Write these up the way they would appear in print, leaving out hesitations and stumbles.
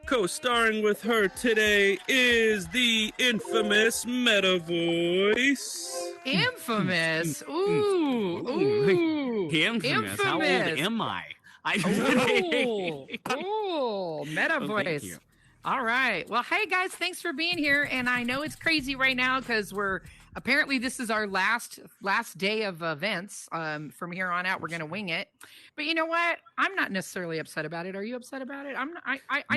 Co-starring with her today is the infamous Meta Voice. Infamous. Ooh. Infamous. How old am I? Meta Voice. You. All right. Well, hey guys, thanks for being here. And I know it's crazy right now because apparently this is our last day of events. From here on out, we're gonna wing it. But you know what? I'm not necessarily upset about it. Are you upset about it?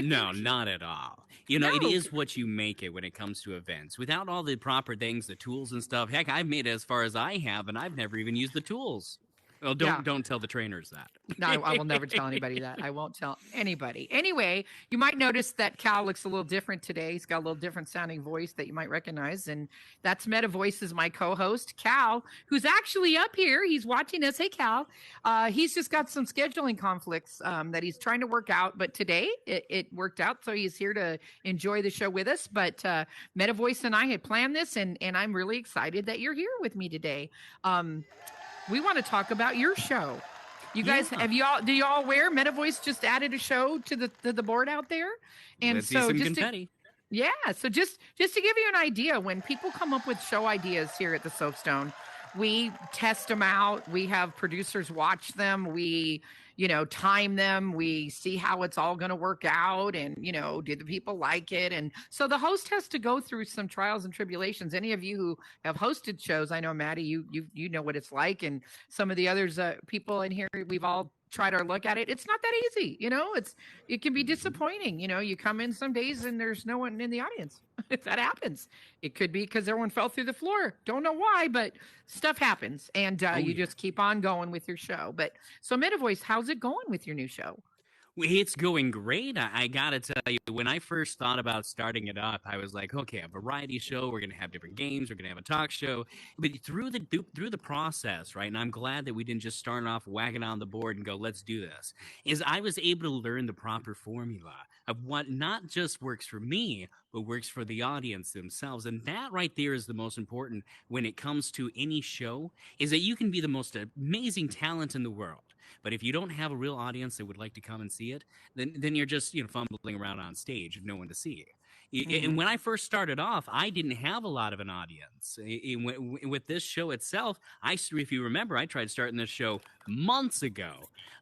No, not at all. It is what you make it when it comes to events. Without all the proper things, the tools and stuff. Heck, I've made it as far as I have, and I've never even used the tools. Well, don't tell the trainers that. No, I will never tell anybody that. I won't tell anybody. Anyway, you might notice that Cal looks a little different today. He's got a little different sounding voice that you might recognize. And that's Meta Voice is my co-host, Cal, who's actually up here. He's watching us. Hey, Cal. He's just got some scheduling conflicts that he's trying to work out. But today it worked out. So he's here to enjoy the show with us. But Meta Voice and I had planned this, and I'm really excited that you're here with me today. We want to talk about your show. You guys, do you all aware Meta Voice just added a show to the board out there? And Let's see some confetti. So just to give you an idea, when people come up with show ideas here at the Soapstone, we test them out. We have producers watch them. We, time them. We see how it's all going to work out, and do the people like it? And so the host has to go through some trials and tribulations. Any of you who have hosted shows, I know Maddie, you know what it's like, and some of the others people in here, we've all tried our luck at it. It's not that easy, it can be disappointing. You come in some days and there's no one in the audience. If that happens, it could be because everyone fell through the floor. Don't know why, but stuff happens, and just keep on going with your show. But so Meta Voice, how's it going with your new show? It's going great. I gotta tell you, when I first thought about starting it up, I was like, okay, a variety show. We're gonna have different games. We're gonna have a talk show. But through the process, right? And I'm glad that we didn't just start off whacking on the board and go, let's do this. Is I was able to learn the proper formula of what not just works for me, but works for the audience themselves. And that right there is the most important when it comes to any show. Is that you can be the most amazing talent in the world, but if you don't have a real audience that would like to come and see it, then you're just fumbling around on stage with no one to see. And when I first started off, I didn't have a lot of an audience. With this show itself, if you remember, I tried starting this show months ago,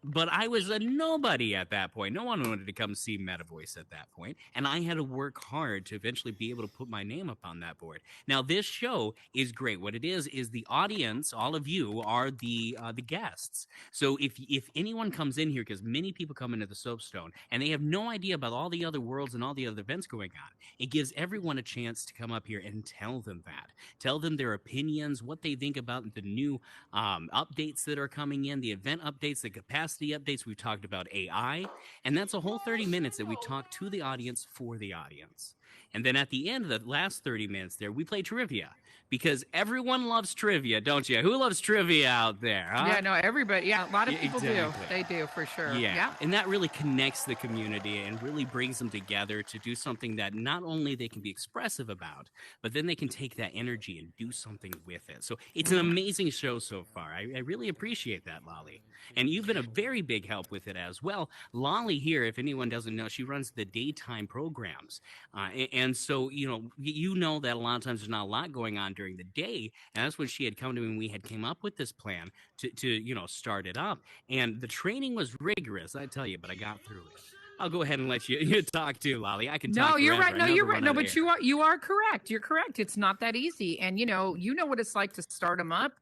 but I was a nobody at that point. No one wanted to come see Meta Voice at that point, and I had to work hard to eventually be able to put my name up on that board. Now, this show is great. What it is the audience, all of you, are the guests. So if anyone comes in here, because many people come into the Soapstone, and they have no idea about all the other worlds and all the other events going on, it gives everyone a chance to come up here and tell them that. Tell them their opinions, what they think about the new updates that are coming in, the event updates, the capacity updates. We've talked about AI, and that's a whole 30 minutes that we talk to the audience for the audience. And then at the end of the last 30 minutes there, we play trivia. Because everyone loves trivia, don't you? Who loves trivia out there? Huh? Yeah, no, everybody. Yeah, a lot of people do. They do, for sure. Yeah, and that really connects the community and really brings them together to do something that not only they can be expressive about, but then they can take that energy and do something with it. So it's an amazing show so far. I really appreciate that, Lolly. And you've been a very big help with it as well. Lolly here, if anyone doesn't know, she runs the daytime programs. And so, you know that a lot of times there's not a lot going on during the day, and that's when she had come to me and we had came up with this plan to start it up. And the training was rigorous, I tell you, but I got through it. I'll go ahead and let you talk too, Lolly. I can talk. No, you're right. No, you're right. No, but you you are correct. You're correct. It's not that easy. And you know what it's like to start them up.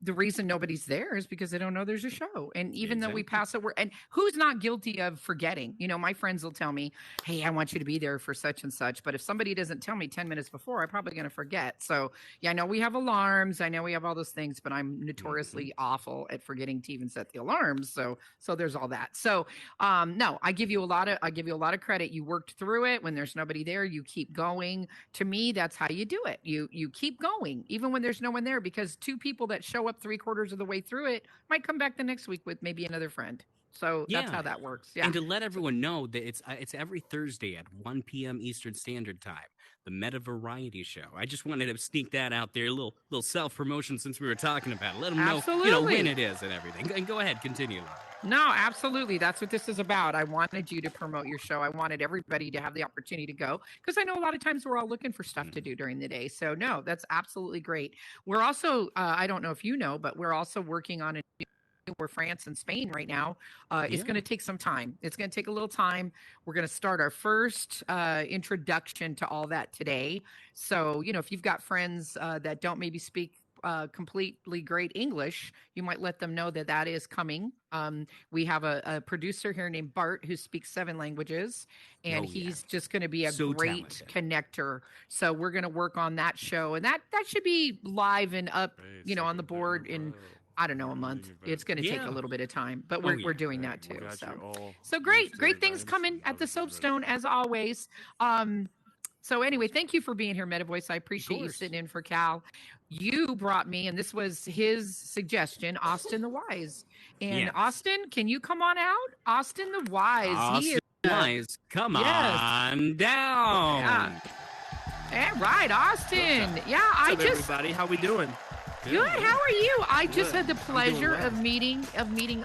The reason nobody's there is because they don't know there's a show. And even though we pass it, and who's not guilty of forgetting? My friends will tell me, "Hey, I want you to be there for such and such." But if somebody doesn't tell me 10 minutes before, I'm probably going to forget. So yeah, I know we have alarms. I know we have all those things, but I'm notoriously awful at forgetting to even set the alarms. So there's all that. So no, I give you a lot of credit. You worked through it. When there's nobody there, you keep going. To me, that's how you do it. You keep going even when there's no one there, because two people that show up 3/4 of the way through it might come back the next week with maybe another friend. So that's how that works. Yeah. And to let everyone know that it's every Thursday at 1 p.m. Eastern Standard Time, the Meta Variety Show. I just wanted to sneak that out there, a little self promotion since we were talking about it. Let them know, when it is and everything. And go ahead, continue. No, absolutely. That's what this is about. I wanted you to promote your show. I wanted everybody to have the opportunity to go because I know a lot of times we're all looking for stuff to do during the day. So, no, that's absolutely great. We're also, I don't know if you know, but we're also working on a where France and Spain right now. It's Yeah. going to take some time. It's going to take a little time. We're going to start our first introduction to all that today. So, if you've got friends that don't maybe speak completely great English, you might let them know that that is coming. We have a producer here named Bart who speaks 7 languages, and Oh yeah. he's just going to be a So great talented. connector. So we're going to work on that show, and that should be live and up, on the board in I don't know, a month. It's going to take a Yeah. little bit of time, but Oh we're yeah. doing that We too. got you So, all so used to great the things names coming and at the obviously ready. Soapstone as always. So anyway, thank you for being here, Meta Voice. I appreciate you course. sitting in for Cal. You brought me, and this was his suggestion, Austin the Wise. And Yes. Austin, can you come on out? Austin the Wise. He is Austin Wise, come yes. on down. Yeah, right, Austin. Yeah, What's up, everybody? How we doing? Good. How are you? I just Good. had the pleasure well. of meeting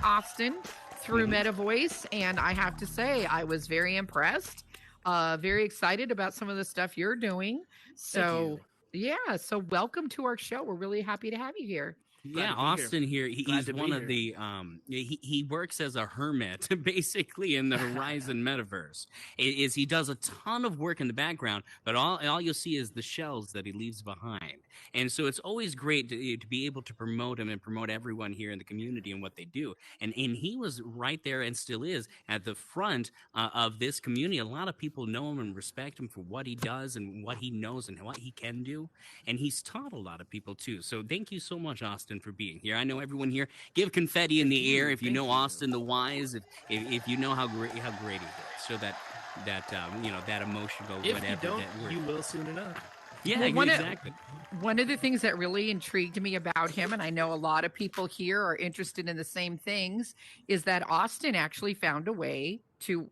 Austin through Meta Voice, and I have to say I was very impressed. Very excited about some of the stuff you're doing. So yeah, so welcome to our show. We're really happy to have you here. Yeah, to be Austin here. Glad He's to be one of here. the he works as a hermit basically in the Horizon metaverse. Is he does a ton of work in the background, but all you'll see is the shells that he leaves behind. And so it's always great to be able to promote him and promote everyone here in the community and what they do. And he was right there and still is at the front of this community. A lot of people know him and respect him for what he does and what he knows and what he can do. And he's taught a lot of people too. So thank you so much, Austin, for being here. I know everyone here. Give confetti in the air if you know Austin the Wise. If you know how great he is. So that that emotional If whatever. you don't, that word. you will soon enough. Yeah, Well, exactly. One of the things that really intrigued me about him, and I know a lot of people here are interested in the same things, is that Austin actually found a way to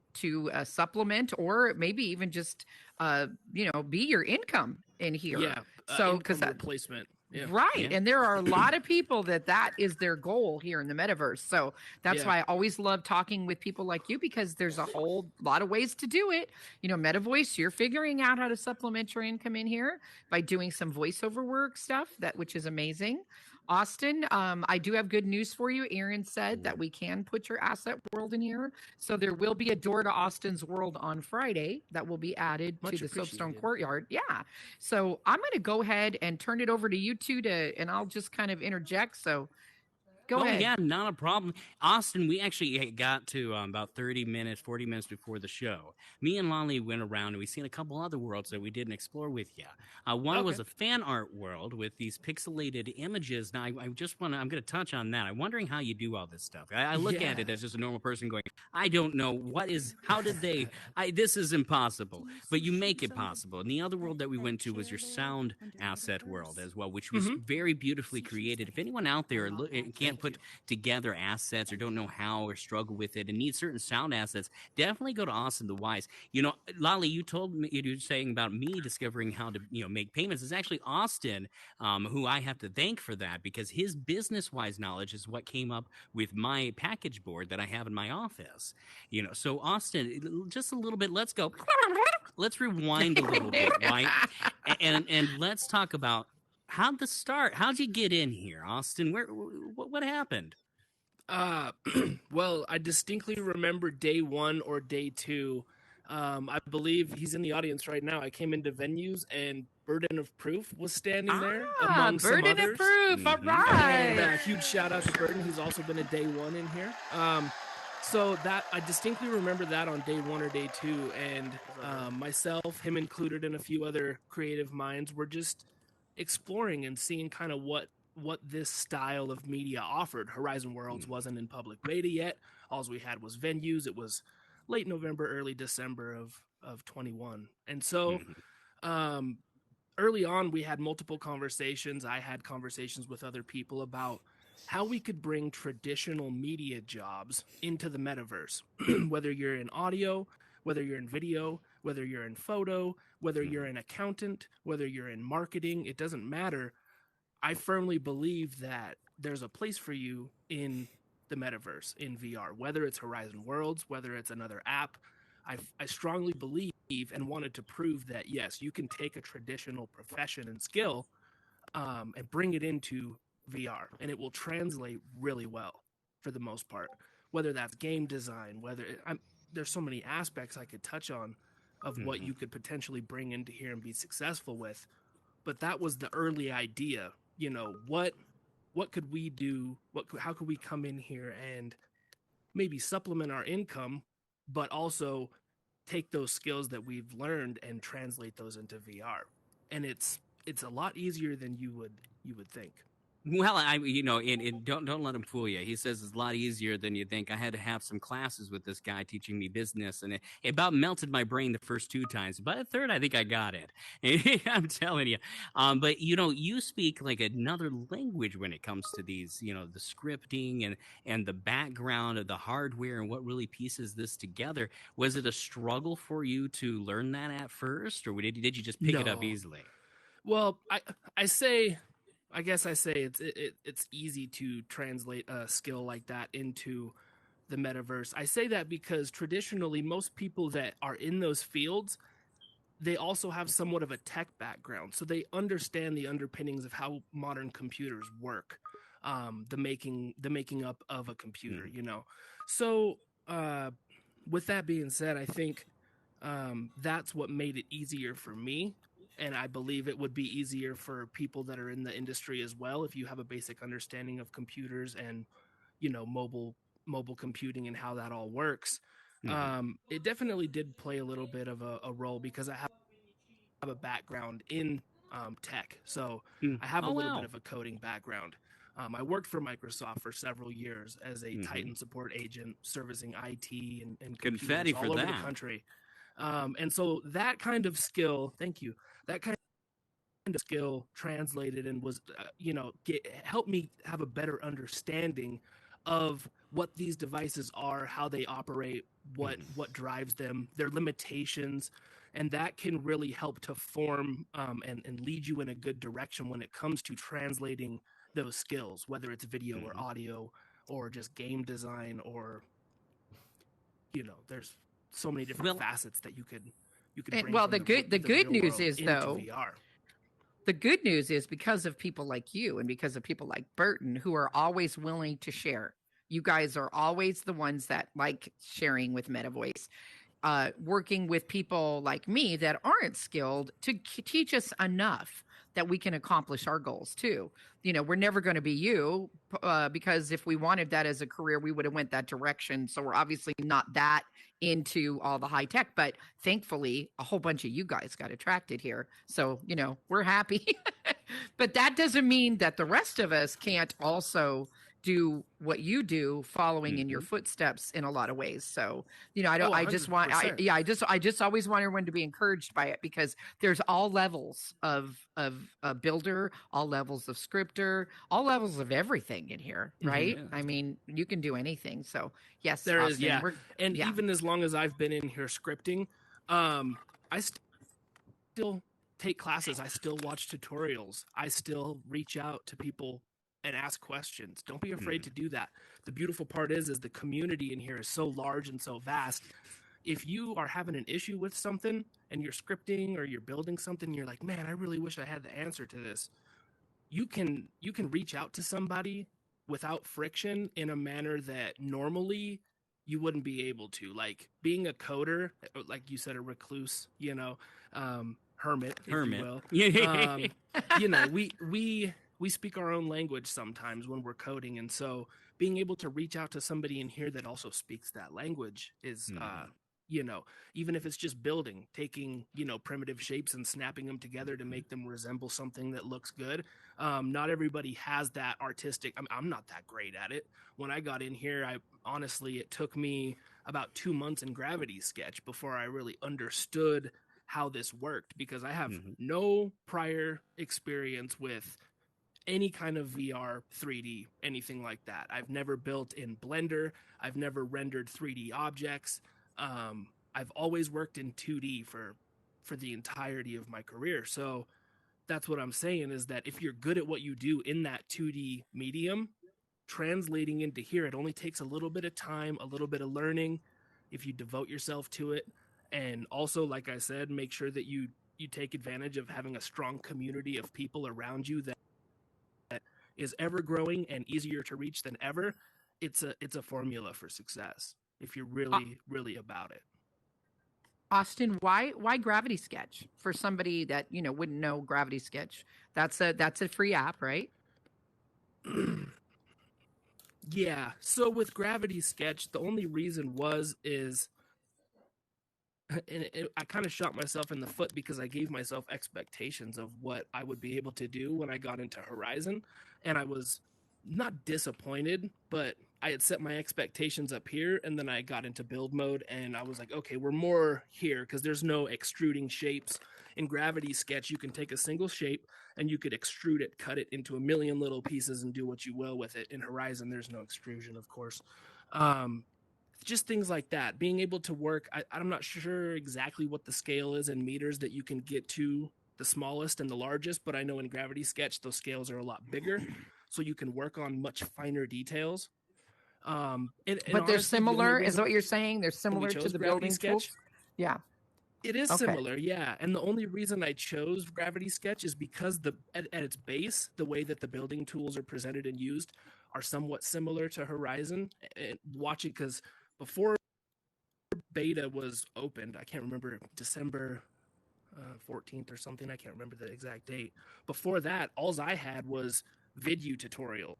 supplement or maybe even just be your income in here. Yeah. So because income replacement. Yeah. right, Yeah. and there are a lot of people that is their goal here in the metaverse. So that's Yeah. why I always love talking with people like you, because there's a whole lot of ways to do it. Meta Voice, you're figuring out how to supplement your income in here by doing some voiceover work stuff, which is amazing. Austin, I do have good news for you. Aaron said that we can put your asset world in here. So there will be a door to Austin's world on Friday that will be added Much to the Soapstone appreciated. Courtyard. Yeah. So I'm going to go ahead and turn it over to you two and I'll just kind of interject. So go ahead. Yeah, not a problem. Austin, we actually got to about 30 minutes, 40 minutes before the show. Me and Lolly went around and we seen a couple other worlds that we didn't explore with you. One was a fan art world with these pixelated images. Now, I'm going to touch on that. I'm wondering how you do all this stuff. I look at it as just a normal person going, I don't know how did they, this is impossible, but you make it possible. And the other world that we went to was your sound asset world as well, which was very beautifully created. If anyone out there can't put together assets or don't know how or struggle with it and need certain sound assets, definitely go to Austin the Wise. Lolly, you told me, you were saying about me discovering how to make payments. It's actually Austin who I have to thank for that, because his business wise knowledge is what came up with my package board that I have in my office. So Austin, just a little bit, let's rewind a little bit, right? And let's talk about how'd you get in here, Austin? What happened? Well, I distinctly remember day 1 or day 2. I believe he's in the audience right now. I came into venues and Burden of Proof was standing there among some Burden others. of Proof. All And right. huge shout out to Burden. He's also been a day 1 in here. So that I distinctly remember that on day 1 or day 2, and myself, him included, and a few other creative minds were just exploring and seeing kind of what this style of media offered. Horizon Worlds wasn't in public beta yet. All we had was venues. It was late November, early December of 21. And so early on, we had multiple conversations. I had conversations with other people about how we could bring traditional media jobs into the metaverse, whether you're in audio, whether you're in video, whether you're in photo, whether you're an accountant, whether you're in marketing, it doesn't matter. I firmly believe that there's a place for you in the metaverse in VR, whether it's Horizon Worlds, whether it's another app. I strongly believe and wanted to prove that, yes, you can take a traditional profession and skill and bring it into VR, and it will translate really well for the most part. Whether that's game design, there's so many aspects I could touch on of what you could potentially bring into here and be successful with. But that was the early idea. What could we do? How could we come in here and maybe supplement our income, but also take those skills that we've learned and translate those into VR? And it's a lot easier than you would think. Well, and don't let him fool you. He says it's a lot easier than you think. I had to have some classes with this guy teaching me business, and it about melted my brain the first 2 times. By the third, I think I got it. I'm telling you. But you speak like another language when it comes to these, the scripting and the background of the hardware and what really pieces this together. Was it a struggle for you to learn that at first, or did you just pick it up easily? Well, I guess I say it's easy to translate a skill like that into the metaverse. I say that because traditionally most people that are in those fields, they also have somewhat of a tech background, so they understand the underpinnings of how modern computers work, the making up of a computer. So with that being said, I think that's what made it easier for me. And I believe it would be easier for people that are in the industry as well if you have a basic understanding of computers and mobile computing and how that all works. It definitely did play a little bit of a role because I have a background in tech, so I have a little bit of a coding background. I worked for Microsoft for several years as a Titan support agent, servicing IT and computers all over the country. And so that kind of skill, thank you, that kind of skill translated and was, helped me have a better understanding of what these devices are, how they operate, what drives them, their limitations, and that can really help to form and lead you in a good direction when it comes to translating those skills, whether it's video or audio or just game design, or there's so many different facets that you could bring. Well, the good news is, though, VR. The good news is, because of people like you and because of people like Burton, who are always willing to share. You guys are always the ones that like sharing with MetaVoice. Working with people like me that aren't skilled to teach us enough that we can accomplish our goals too. We're never going to be you, because if we wanted that as a career, we would have went that direction. So we're obviously not that into all the high tech, but thankfully a whole bunch of you guys got attracted here. So, we're happy. But that doesn't mean that the rest of us can't also do what you do, following in your footsteps in a lot of ways. So, I just always want everyone to be encouraged by it, because there's all levels of a builder, all levels of scripter, all levels of everything in here, right? Yeah. I mean, you can do anything. So yes, there Austin, is, yeah. And even as long as I've been in here scripting, I still take classes. I still watch tutorials. I still reach out to people and ask questions. Don't be afraid to do that. The beautiful part is the community in here is so large and so vast. If you are having an issue with something and you're scripting or you're building something, you're like, man, I really wish I had the answer to this. You can reach out to somebody without friction in a manner that normally you wouldn't be able to. Like being a coder, like you said, a recluse, hermit, if you will. We speak our own language sometimes when we're coding, and so being able to reach out to somebody in here that also speaks that language is, even if it's just building, taking, primitive shapes and snapping them together to make them resemble something that looks good. Not everybody has that artistic. I'm not that great at it. When I got in here, it took me about 2 months in Gravity Sketch before I really understood how this worked, because I have no prior experience with any kind of VR, 3D, anything like that. I've never built in Blender. I've never rendered 3D objects. I've always worked in 2D for the entirety of my career. So that's what I'm saying, is that if you're good at what you do in that 2D medium, translating into here, it only takes a little bit of time, a little bit of learning if you devote yourself to it. And also, like I said, make sure that you take advantage of having a strong community of people around you that is ever growing and easier to reach than ever. It's a formula for success if you're really about it. Austin, why Gravity Sketch for somebody that wouldn't know Gravity Sketch? That's a free app, right? Yeah. So with Gravity Sketch, the only reason is and I kind of shot myself in the foot because I gave myself expectations of what I would be able to do when I got into Horizon, and I was not disappointed, but I had set my expectations up here, and then I got into build mode, and I was like, okay, we're more here because there's no extruding shapes. In Gravity Sketch, you can take a single shape and you could extrude it, cut it into a million little pieces, and do what you will with it. In Horizon, there's no extrusion, of course. Just things like that, being able to work. I'm not sure exactly what the scale is in meters that you can get to the smallest and the largest, but I know in Gravity Sketch those scales are a lot bigger, so you can work on much finer details. And But they're honestly, similar, is what you're saying? They're similar to the building Sketch, tools? Yeah. it is Okay. similar, yeah. And the only reason I chose Gravity Sketch is because at its base, the way that the building tools are presented and used are somewhat similar to Horizon. And watching, because before beta was opened, I can't remember, December 14th or something, I can't remember the exact date. Before that, all I had was video tutorials.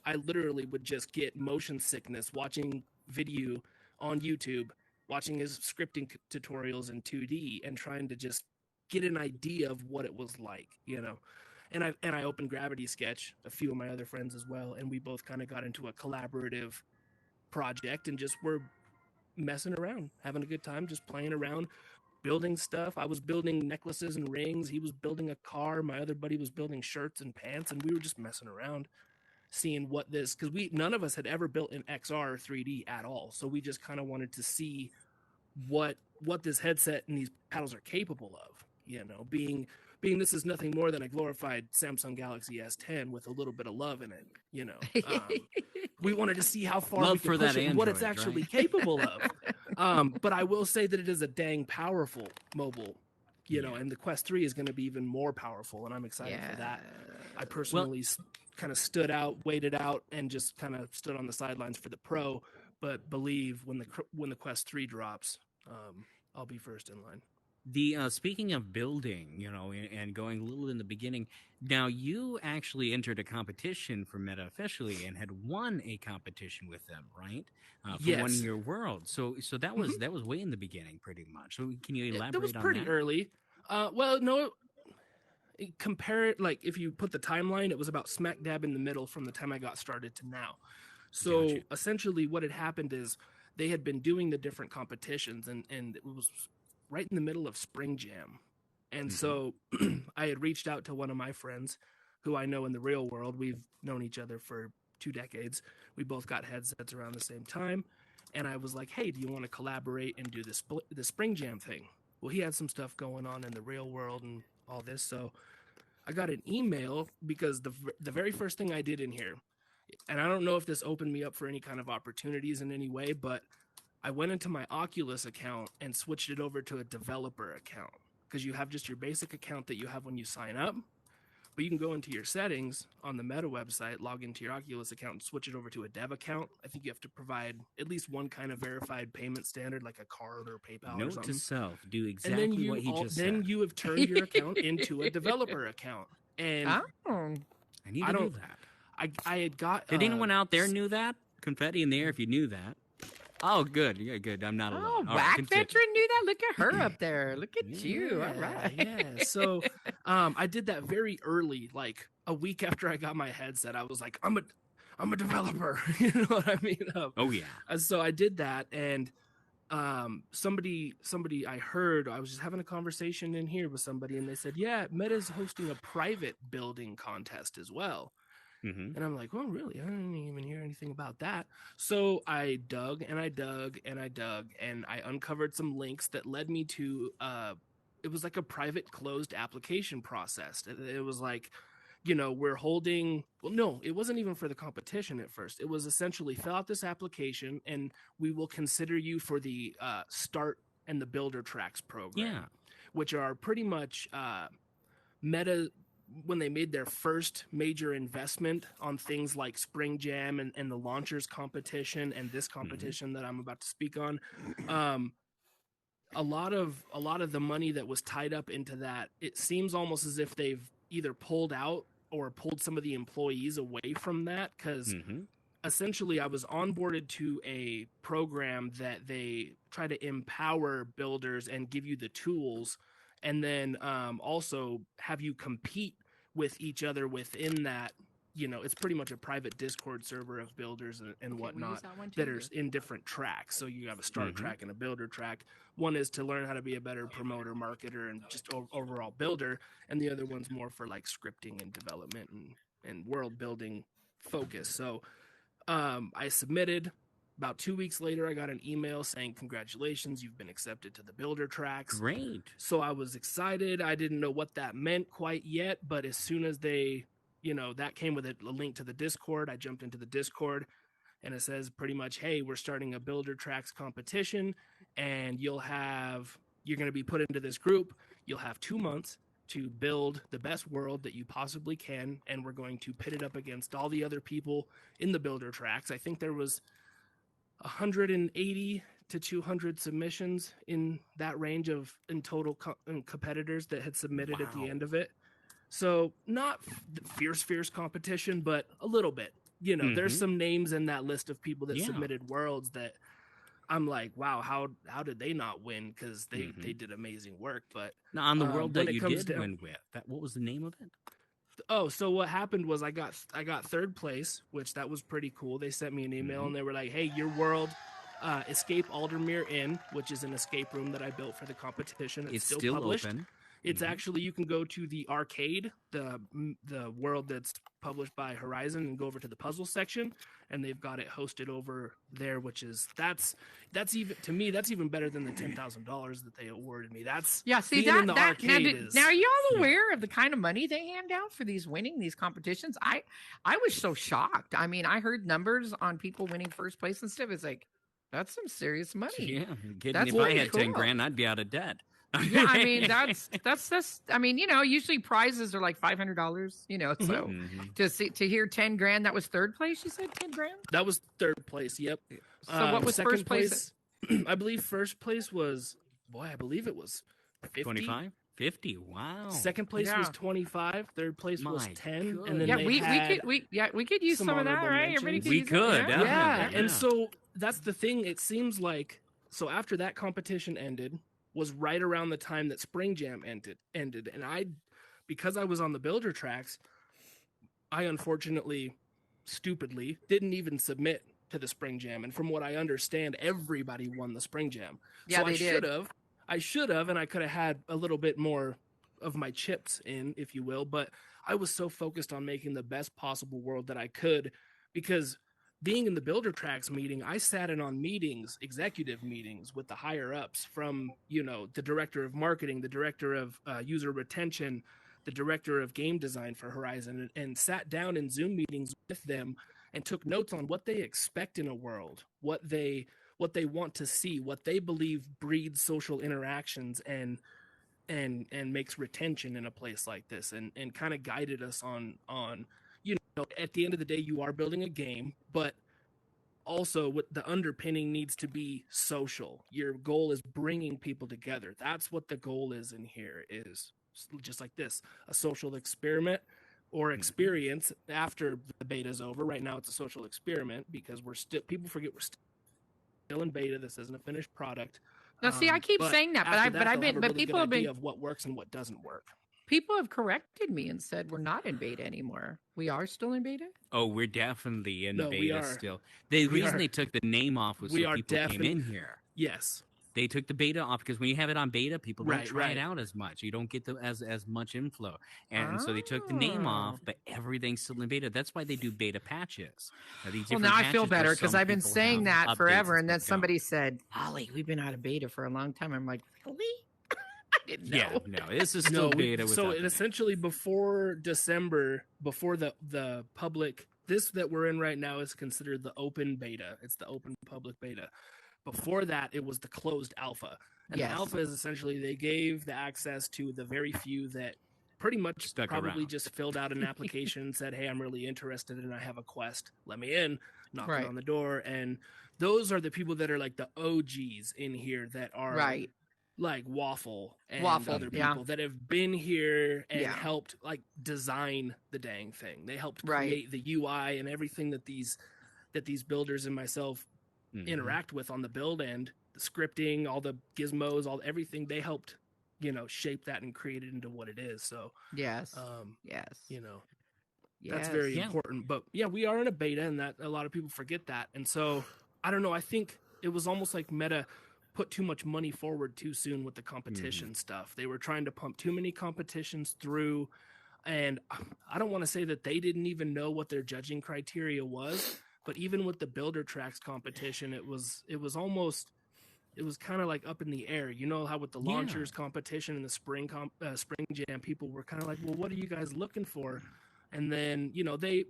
I literally would just get motion sickness watching video on YouTube, watching his scripting tutorials in 2D and trying to just get an idea of what it was like, And I opened Gravity Sketch, a few of my other friends as well, and we both kind of got into a collaborative project and just were messing around, having a good time, just playing around, building stuff. I was building necklaces and rings. He was building a car. My other buddy was building shirts and pants, and we were just messing around, seeing what this, because none of us had ever built an XR or 3D at all. So we just kind of wanted to see what this headset and these paddles are capable of. Being this is nothing more than a glorified Samsung Galaxy S10 with a little bit of love in it. We wanted to see how far Love we could for push that it and what it's Android, actually right? capable of. But I will say that it is a dang powerful mobile, Yeah. and the Quest 3 is going to be even more powerful, and I'm excited for that. I personally kind of waited out, and just kind of stood on the sidelines for the Pro, but believe when the Quest 3 drops, I'll be first in line. The speaking of building, and going a little in the beginning. Now, you actually entered a competition for Meta officially and had won a competition with them, right? For Yes. 1 Year World. So that was that was way in the beginning, pretty much. So can you elaborate That was on pretty that? early. Well, no. Compare it, like if you put the timeline, it was about smack dab in the middle from the time I got started to now. So Gotcha. essentially, what had happened is they had been doing the different competitions, and it was right in the middle of Spring Jam. And so I had reached out to one of my friends who I know in the real world. We've known each other for 2 decades. We both got headsets around the same time. And I was like, hey, do you want to collaborate and do the Spring Jam thing? Well, he had some stuff going on in the real world and all this. So I got an email because the very first thing I did in here, and I don't know if this opened me up for any kind of opportunities in any way, but I went into my Oculus account and switched it over to a developer account, because you have just your basic account that you have when you sign up, but you can go into your settings on the Meta website, log into your Oculus account, and switch it over to a dev account. I think you have to provide at least one kind of verified payment standard, like a card or PayPal or Note something. to self: do And exactly what he just said. then you have turned your account into a developer account. And Oh. I need to know that. I had got. Did anyone out there knew that? Confetti in the air if you knew that. Oh, good. Yeah, good. I'm not alone. Oh, All right, Back continue. Veteran knew that. Look at her up there. Look at you. All Yeah, right. yeah. So I did that very early, like a week after I got my headset. I was like, I'm a developer. You know what I mean? Oh yeah. So I did that, and somebody I heard, I was just having a conversation in here with somebody, and they said, yeah, Meta's hosting a private building contest as well. Mm-hmm. And I'm like, well, really? I didn't even hear anything about that. So I dug and I dug and I dug, and I uncovered some links that led me to it was like a private closed application process. It was like we're holding, well, no, it wasn't even for the competition at first. It was essentially fill out this application and we will consider you for the start and the builder tracks program, which are pretty much Meta, when they made their first major investment on things like Spring Jam and the launchers competition and this competition that I'm about to speak on, a lot of the money that was tied up into that, it seems almost as if they've either pulled out or pulled some of the employees away from that, because essentially I was onboarded to a program that they try to empower builders and give you the tools, and then also have you compete with each other within that. It's pretty much a private Discord server of builders and whatnot that are in different tracks. So you have a start track and a builder track. One is to learn how to be a better promoter, marketer, and just overall builder. And the other one's more for like scripting and development and world building focus. So I submitted. About 2 weeks later, I got an email saying, congratulations, you've been accepted to the builder tracks. Great. So I was excited. I didn't know what that meant quite yet, but as soon as they, that came with a link to the Discord, I jumped into the Discord, and it says pretty much, hey, we're starting a builder tracks competition, and you're going to be put into this group. You'll have 2 months to build the best world that you possibly can, and we're going to pit it up against all the other people in the builder tracks. I think there was 180 to 200 submissions in that range in total competitors that had submitted at the end of it. So not fierce competition, but a little bit. There's some names in that list of people that submitted worlds that I'm like, wow, how did they not win? Because they did amazing work. But now, on the world that you did win with, what was the name of it? Oh, so what happened was I got third place, which that was pretty cool. They sent me an email and they were like, hey, your world, Escape Aldermere Inn, which is an escape room that I built for the competition. It's still published. Open. It's actually, you can go to the arcade, the world that's published by Horizon, and go over to the puzzle section, and they've got it hosted over there, which is that's even, to me, that's even better than the $10,000 that they awarded me. That's see being in the that arcade is, now are y'all aware of the kind of money they hand out for these winning these competitions? I was so shocked. I mean, I heard numbers on people winning first place and stuff. It's like, that's some serious money. Yeah, that's if I had cool. 10 grand, I'd be out of debt. Yeah, I mean that's I mean, usually prizes are like $500, so to hear 10 grand, that was third place, you said 10 grand? That was third place, yep. So what was first place? I believe first place was, I believe it was 50. 25? 50, wow. Second place was 25, third place was 10, and then we could use some of that, right? Everybody could we use could, it. Yeah. And so that's the thing, it seems like, so after that competition ended, was right around the time that Spring Jam ended. And because I was on the builder tracks, I unfortunately, stupidly, didn't even submit to the Spring Jam. And from what I understand, everybody won the Spring Jam. Yeah, so I should have, and I could have had a little bit more of my chips in, if you will. But I was so focused on making the best possible world that I could, because being in the builder tracks meeting, I sat in on meetings, executive meetings with the higher ups, from, the director of marketing, the director of user retention, the director of game design for Horizon, and sat down in Zoom meetings with them and took notes on what they expect in a world, what they want to see, what they believe breeds social interactions and makes retention in a place like this, and kind of guided us on at the end of the day, you are building a game, but also what the underpinning needs to be social. Your goal is bringing people together. That's what the goal is in here, is just like this, a social experiment or experience after the beta is over. Right now it's a social experiment because people forget we're still in beta. This isn't a finished product. Now, see, I keep saying that, but people have been of what works and what doesn't work. People have corrected me and said we're not in beta anymore. We are still in beta? Oh, we're definitely in beta still. The reason they took the name off was so people came in here. Yes. They took the beta off because when you have it on beta, people don't try it out as much. You don't get as much inflow. And so they took the name off, but everything's still in beta. That's why they do beta patches. Now I feel better because I've been saying that forever. And then somebody said, Ollie, we've been out of beta for a long time. I'm like, really? I Yeah, no, this is No, still beta. so without it the essentially before December, before the public, this that we're in right now is considered the open beta. It's the open public beta. Before that, it was the closed alpha. And the Yes. alpha is essentially they gave the access to the very few that pretty much Stuck probably around. just filled out an application and said, hey, I'm really interested and I have a quest. Let me in, knocking Right. on the door. And those are the people that are like the OGs in here that are Right. like Waffle and Waffle, other yeah. people that have been here and Yeah. helped like design the dang thing. They helped Right. create the UI and everything that these builders and myself Mhm. interact with on the build end, the scripting, all the gizmos, all everything. They helped, shape that and create it into what it is. So, Yes. yes, Yes. that's very Yeah. important. But yeah, we are in a beta, and that a lot of people forget that. And so I don't know. I think it was almost like Meta put too much money forward too soon with the competition stuff. They were trying to pump too many competitions through, and I don't want to say that they didn't even know what their judging criteria was. But even with the Builder Tracks competition, it was kind of like up in the air. You know how with the launchers competition and the spring jam, people were kind of like, well, what are you guys looking for? And then they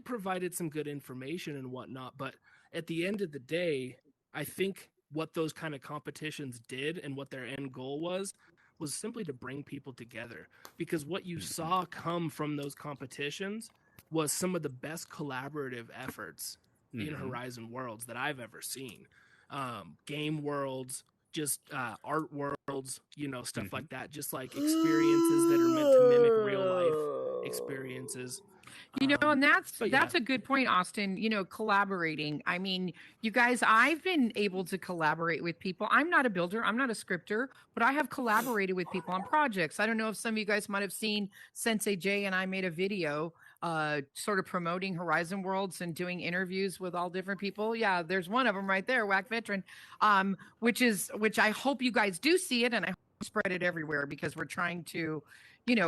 provided some good information and whatnot. But at the end of the day, I think what those kind of competitions did and what their end goal was simply to bring people together. Because what you saw come from those competitions was some of the best collaborative efforts in Horizon Worlds that I've ever seen. Game worlds, just art worlds, stuff like that. Just like experiences that are meant to mimic real life experiences. And that's yeah. a good point, Austin. Collaborating. I mean, you guys, I've been able to collaborate with people. I'm not a builder, I'm not a scripter, but I have collaborated with people on projects. I don't know if some of you guys might have seen Sensei Jay and I made a video sort of promoting Horizon Worlds and doing interviews with all different people. Yeah, there's one of them right there, Whack Veteran, which I hope you guys do see it, and I hope you spread it everywhere, because we're trying to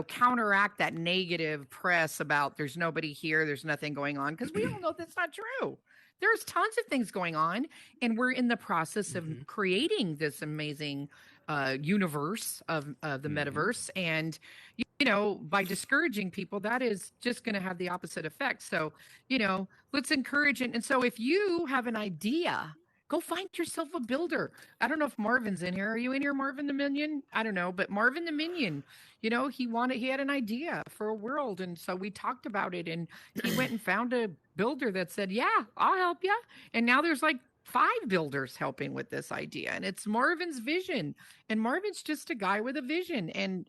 counteract that negative press about there's nobody here, there's nothing going on, because we all know that's not true. There's tons of things going on, and we're in the process of creating this amazing universe of the metaverse. And by discouraging people, that is just going to have the opposite effect. So let's encourage it. And so if you have an idea, go find yourself a builder. I don't know if Marvin's in here. Are you in here, Marvin the Minion? I don't know, but Marvin the Minion, he had an idea for a world. And so we talked about it, and he went and found a builder that said, yeah, I'll help you. And now there's like 5 builders helping with this idea, and it's Marvin's vision. And Marvin's just a guy with a vision. And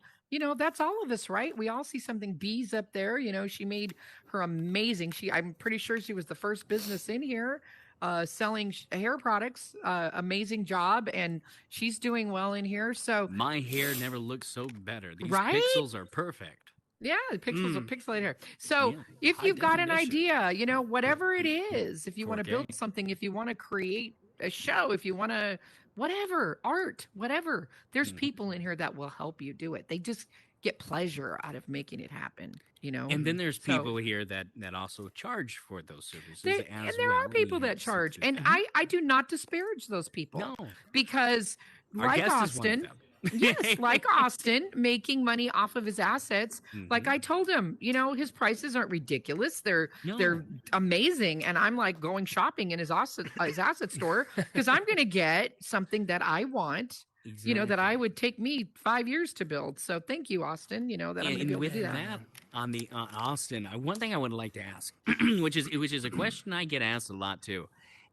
that's all of us, right? We all see something. Bee's up there. She made her amazing. I'm pretty sure she was the first business in here selling hair products. Amazing job, and she's doing well in here. So my hair never looked so better. These Right? pixels are perfect. Yeah, the pixels are pixelated hair. So if you've got an idea, whatever it is, if you want to 4K. build something, if you want to create a show, if you want to whatever, art, whatever, there's people in here that will help you do it. They just get pleasure out of making it happen, And then there's people here that also charge for those services and there are people that charge, and I do not disparage those people. No, because our like guest is one of Austin, them. yes, like Austin making money off of his assets. Like I told him, his prices aren't ridiculous. They're amazing. And I'm like going shopping in his asset store, because I'm going to get something that I want, that I would take me 5 years to build. So thank you, Austin, that I'm going to be able to do that. On the Austin, one thing I would like to ask, which is a question I get asked a lot too,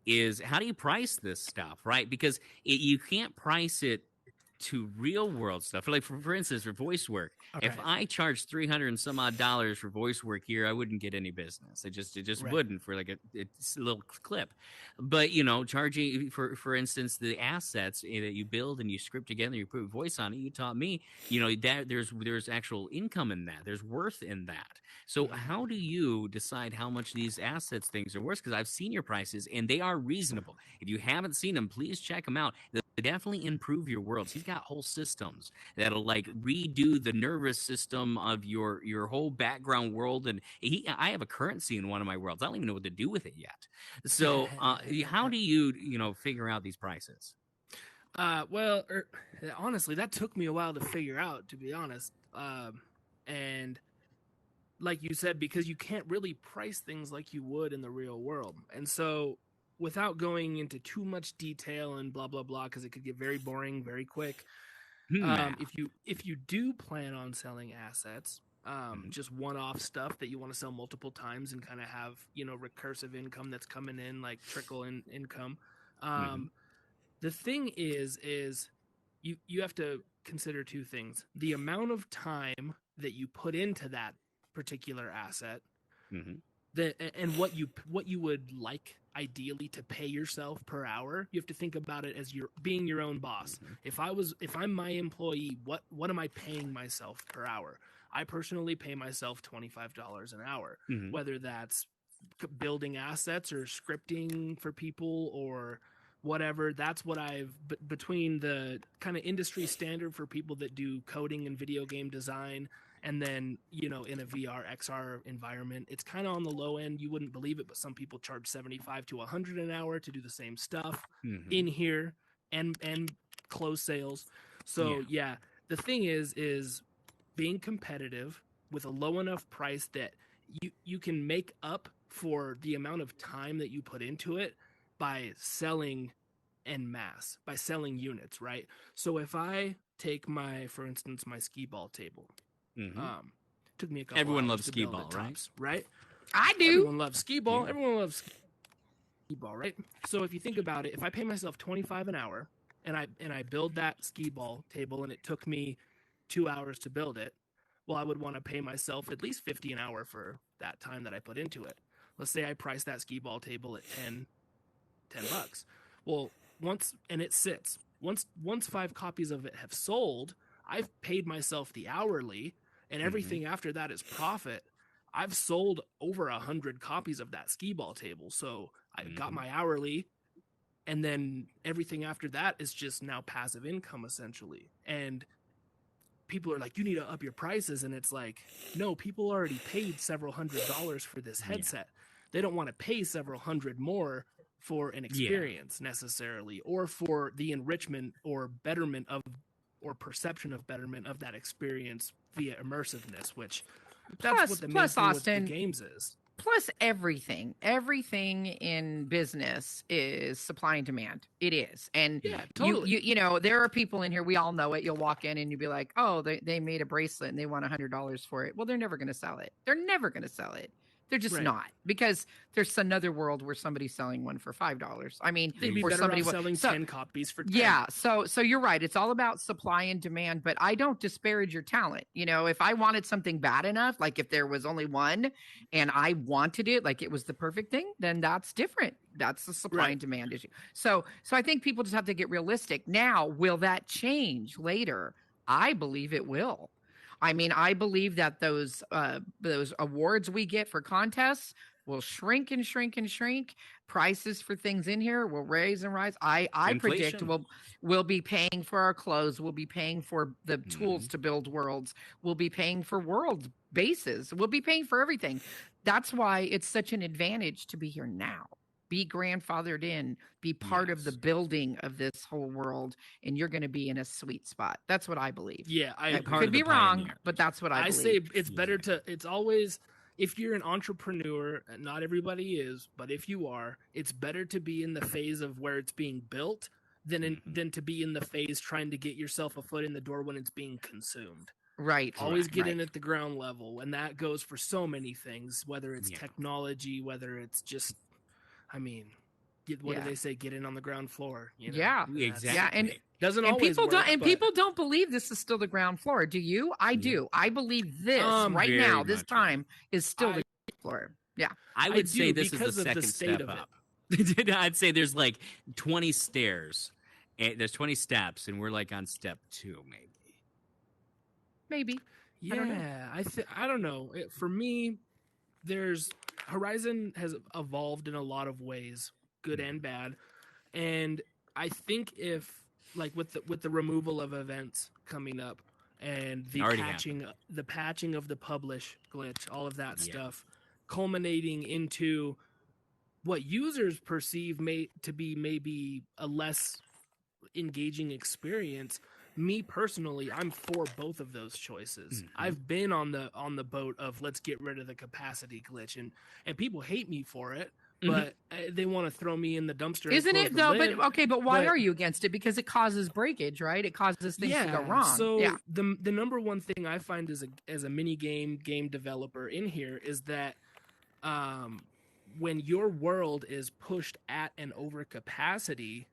is how do you price this stuff, right? Because you can't price it to real world stuff. Like for instance, for voice work, if I charged $300 and some odd for voice work here, I wouldn't get any business. It just wouldn't for like a little clip. But charging for instance the assets that you build and you script together, you put voice on it. You taught me, that there's actual income in that. There's worth in that. So how do you decide how much these assets things are worth? Because I've seen your prices and they are reasonable. If you haven't seen them, please check them out. They definitely improve your worlds. He's got whole systems that'll like redo the nervous system of your whole background world. And I have a currency in one of my worlds. I don't even know what to do with it yet. So how do you figure out these prices? Well, honestly, that took me a while to figure out, to be honest. And like you said, because you can't really price things like you would in the real world. And so, without going into too much detail and blah blah blah, because it could get very boring very quick. Math. If you do plan on selling assets, Mhm. just one-off stuff that you want to sell multiple times and kind of have recursive income that's coming in, like trickle in income. Mhm. The thing is you have to consider two things: the amount of time that you put into that particular asset, Mhm. and what you would like ideally to pay yourself per hour. You have to think about it as you're being your own boss. Mhm. If I'm my employee, what am I paying myself per hour? I personally pay myself $25 an hour, Mhm. whether that's building assets or scripting for people or whatever. That's what between the kind of industry standard for people that do coding and video game design, and then in a VR XR environment, it's kind of on the low end. You wouldn't believe it, but some people charge 75 to 100 an hour to do the same stuff Mhm. in here and close sales. So yeah, the thing is being competitive with a low enough price that you can make up for the amount of time that you put into it by selling en masse, by selling units, right? So if I take for instance, my skee ball table, Mhm. took me a couple Everyone hours loves to skee build ball, it, right? tops, right? I do. Everyone loves skee ball. Yeah. Everyone loves skee ball, right? So if you think about it, if I pay myself 25 an hour and I build that skee ball table and it took me 2 hours to build it, well, I would want to pay myself at least 50 an hour for that time that I put into it. Let's say I price that skee ball table at 10 bucks. Well, it sits. Once 5 copies of it have sold, I've paid myself the hourly, and everything after that is profit. I've sold over 100 copies of that skee ball table, so I got my hourly, and then everything after that is just now passive income essentially. And people are like, you need to up your prices, and it's like, no, people already paid several $100s for this headset. They don't want to pay several hundred more for an experience necessarily, or for the enrichment or betterment of, or perception of betterment of that experience via immersiveness, which that's what the main Plus, thing with the Austin, games is. plus everything in business is supply and demand. It is. And Yeah, totally. there are people in here, we all know it. You'll walk in and you'll be like, oh, they made a bracelet and they want $100 for it. Well, they're never going to sell it. They're never going to sell it. They're just Right. not, because there's another world where somebody's selling one for $5. I mean, They'd be or better somebody off selling 10 copies for 10. Yeah, so you're right. It's all about supply and demand, but I don't disparage your talent. If I wanted something bad enough, like if there was only one and I wanted it, like it was the perfect thing, then that's different. That's the supply and demand issue. So I think people just have to get realistic. Now, will that change later? I believe it will. I mean, I believe that those awards we get for contests will shrink and shrink and shrink. Prices for things in here will raise and rise. I predict we'll be paying for our clothes. We'll be paying for the tools to build worlds. We'll be paying for world bases. We'll be paying for everything. That's why it's such an advantage to be here now. Be grandfathered in, be part of the building of this whole world, and you're going to be in a sweet spot. That's what I believe. Yeah, I could be wrong, but that's what I believe. say it's better it's always, if you're an entrepreneur, not everybody is, but if you are, it's better to be in the phase of where it's being built than to be in the phase trying to get yourself a foot in the door when it's being consumed. Right. Always get in at the ground level, and that goes for so many things, whether it's technology, whether it's just, I mean, what do they say? Get in on the ground floor. Yeah, exactly. Yeah, and doesn't and always people work, don't people don't believe this is still the ground floor. Do you? I do. I believe this right now, this time is still the ground floor. Yeah. I would say this is the because of second state step of up. I'd say there's like 20 stairs. And there's 20 steps, and we're like on step 2, maybe. Maybe. Yeah, I don't know. For me, Horizon has evolved in a lot of ways, good and bad, and I think if, like, with the removal of events coming up and the patching of the publish glitch, all of that stuff, culminating into what users perceive to be maybe a less engaging experience, me personally, I'm for both of those choices. Mhm. I've been on the boat of let's get rid of the capacity glitch, and people hate me for it, but they want to throw me in the dumpster. Isn't and it though? live, But okay, but why but- are you against it? Because it causes breakage, right? It causes things to go wrong. So Yeah. the number one thing I find as a mini game developer in here is that when your world is pushed at an overcapacity,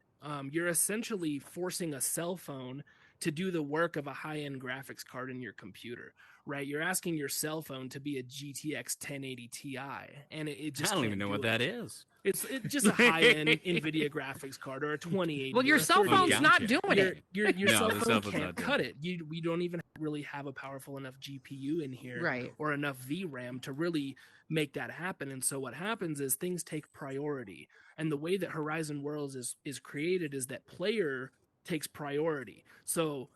you're essentially forcing a cell phone to do the work of a high-end graphics card in your computer, right? You're asking your cell phone to be a GTX 1080 Ti, and it just I don't can't even know do what it. that is. It's just a high-end NVIDIA graphics card or a 2080. Well, your or a cell 3080. phone's not Gotcha. doing it. Your No, cell the phone cell phone's can't not doing cut it. We don't even really have a powerful enough GPU in here, Right. or enough VRAM to really make that happen. And so what happens is things take priority. And the way that Horizon Worlds is created is that player takes priority. So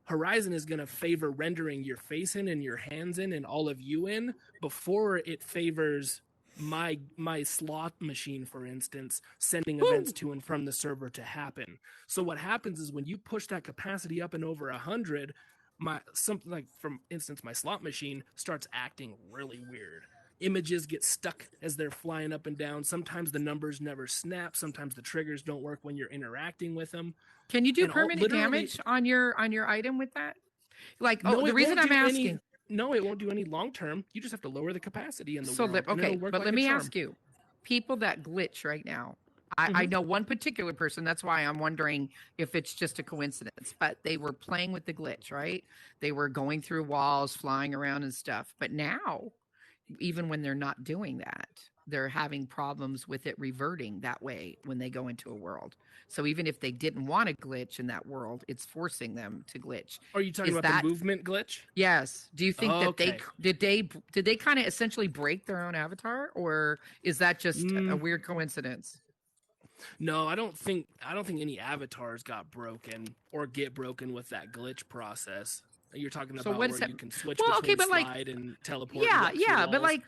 Horizon is going to favor rendering your face in and your hands in and all of you in before it favors my slot machine, for instance, sending events to and from the server to happen. So what happens is when you push that capacity up and over 100, something like, for instance, my slot machine starts acting really weird. Images get stuck as they're flying up and down. Sometimes the numbers never snap. Sometimes the triggers don't work when you're interacting with them. Can you do And permanent damage on your item with that? Like, No, the it reason won't I'm do asking. No, it won't do any long term. You just have to lower the capacity in the So, world. and okay, it'll work but like let a me charm. ask you, people that glitch right now, I know one particular person. That's why I'm wondering if it's just a coincidence. But they were playing with the glitch, right? They were going through walls, flying around and stuff. But now, even when they're not doing that, they're having problems with it reverting that way when they go into a world. So even if they didn't want to glitch in that world, it's forcing them to glitch. Are you talking Is about that- the movement glitch? Yes. Do you think that Okay. did they kind of essentially break their own avatar, or is that just a weird coincidence? No, I don't think any avatars got broken or get broken with that glitch process. You're talking So about what where is that- you can switch Well, between okay, but like- slide and teleport. Yeah, and walk through yeah, but walls. like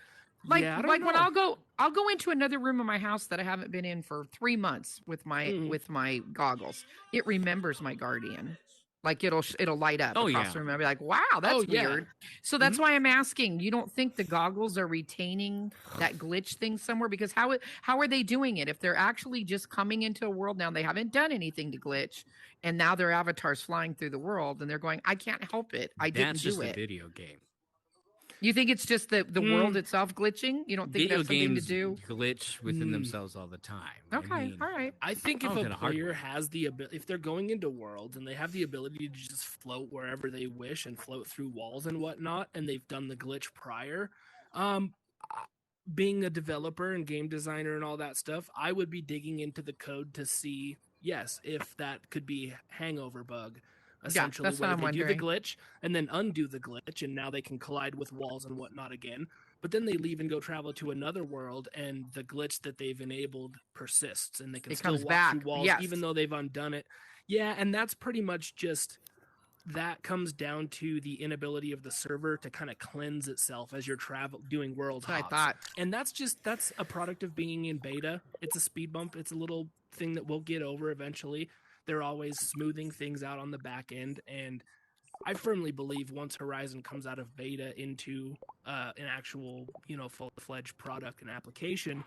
Yeah, I don't like when know. I'll go into another room of my house that I haven't been in for 3 months with my goggles. It remembers my guardian. Like it'll light up Oh, across yeah. the room. I'll be like, wow, that's Oh, yeah. weird. So that's why I'm asking. You don't think the goggles are retaining that glitch thing somewhere? Because how are they doing it if they're actually just coming into a world now? They haven't done anything to glitch, and now their avatar's flying through the world, and they're going, I can't help it. I didn't That's do just a it. video game. You think it's just the world itself glitching? You don't think Video that's something to games do? glitch within themselves all the time. Okay, I mean, all right. I think if Oh, a to the hard player way. has the ability, if they're going into worlds and they have the ability to just float wherever they wish and float through walls and whatnot, and they've done the glitch prior, being a developer and game designer and all that stuff, I would be digging into the code to see, yes, if that could be hangover bug. Essentially, that's what where I'm they do the wondering. glitch and then undo the glitch, and now they can collide with walls and whatnot again. But then they leave and go travel to another world, and the glitch that they've enabled persists, and they can It still comes walk back, through walls yes. even though they've undone it. Yeah, and that's pretty much just that comes down to the inability of the server to kind of cleanse itself as you're doing world That's what I hops. thought. And that's a product of being in beta. It's a speed bump. It's a little thing that we'll get over eventually. They're always smoothing things out on the back end, and I firmly believe once Horizon comes out of beta into an actual, full-fledged product and application,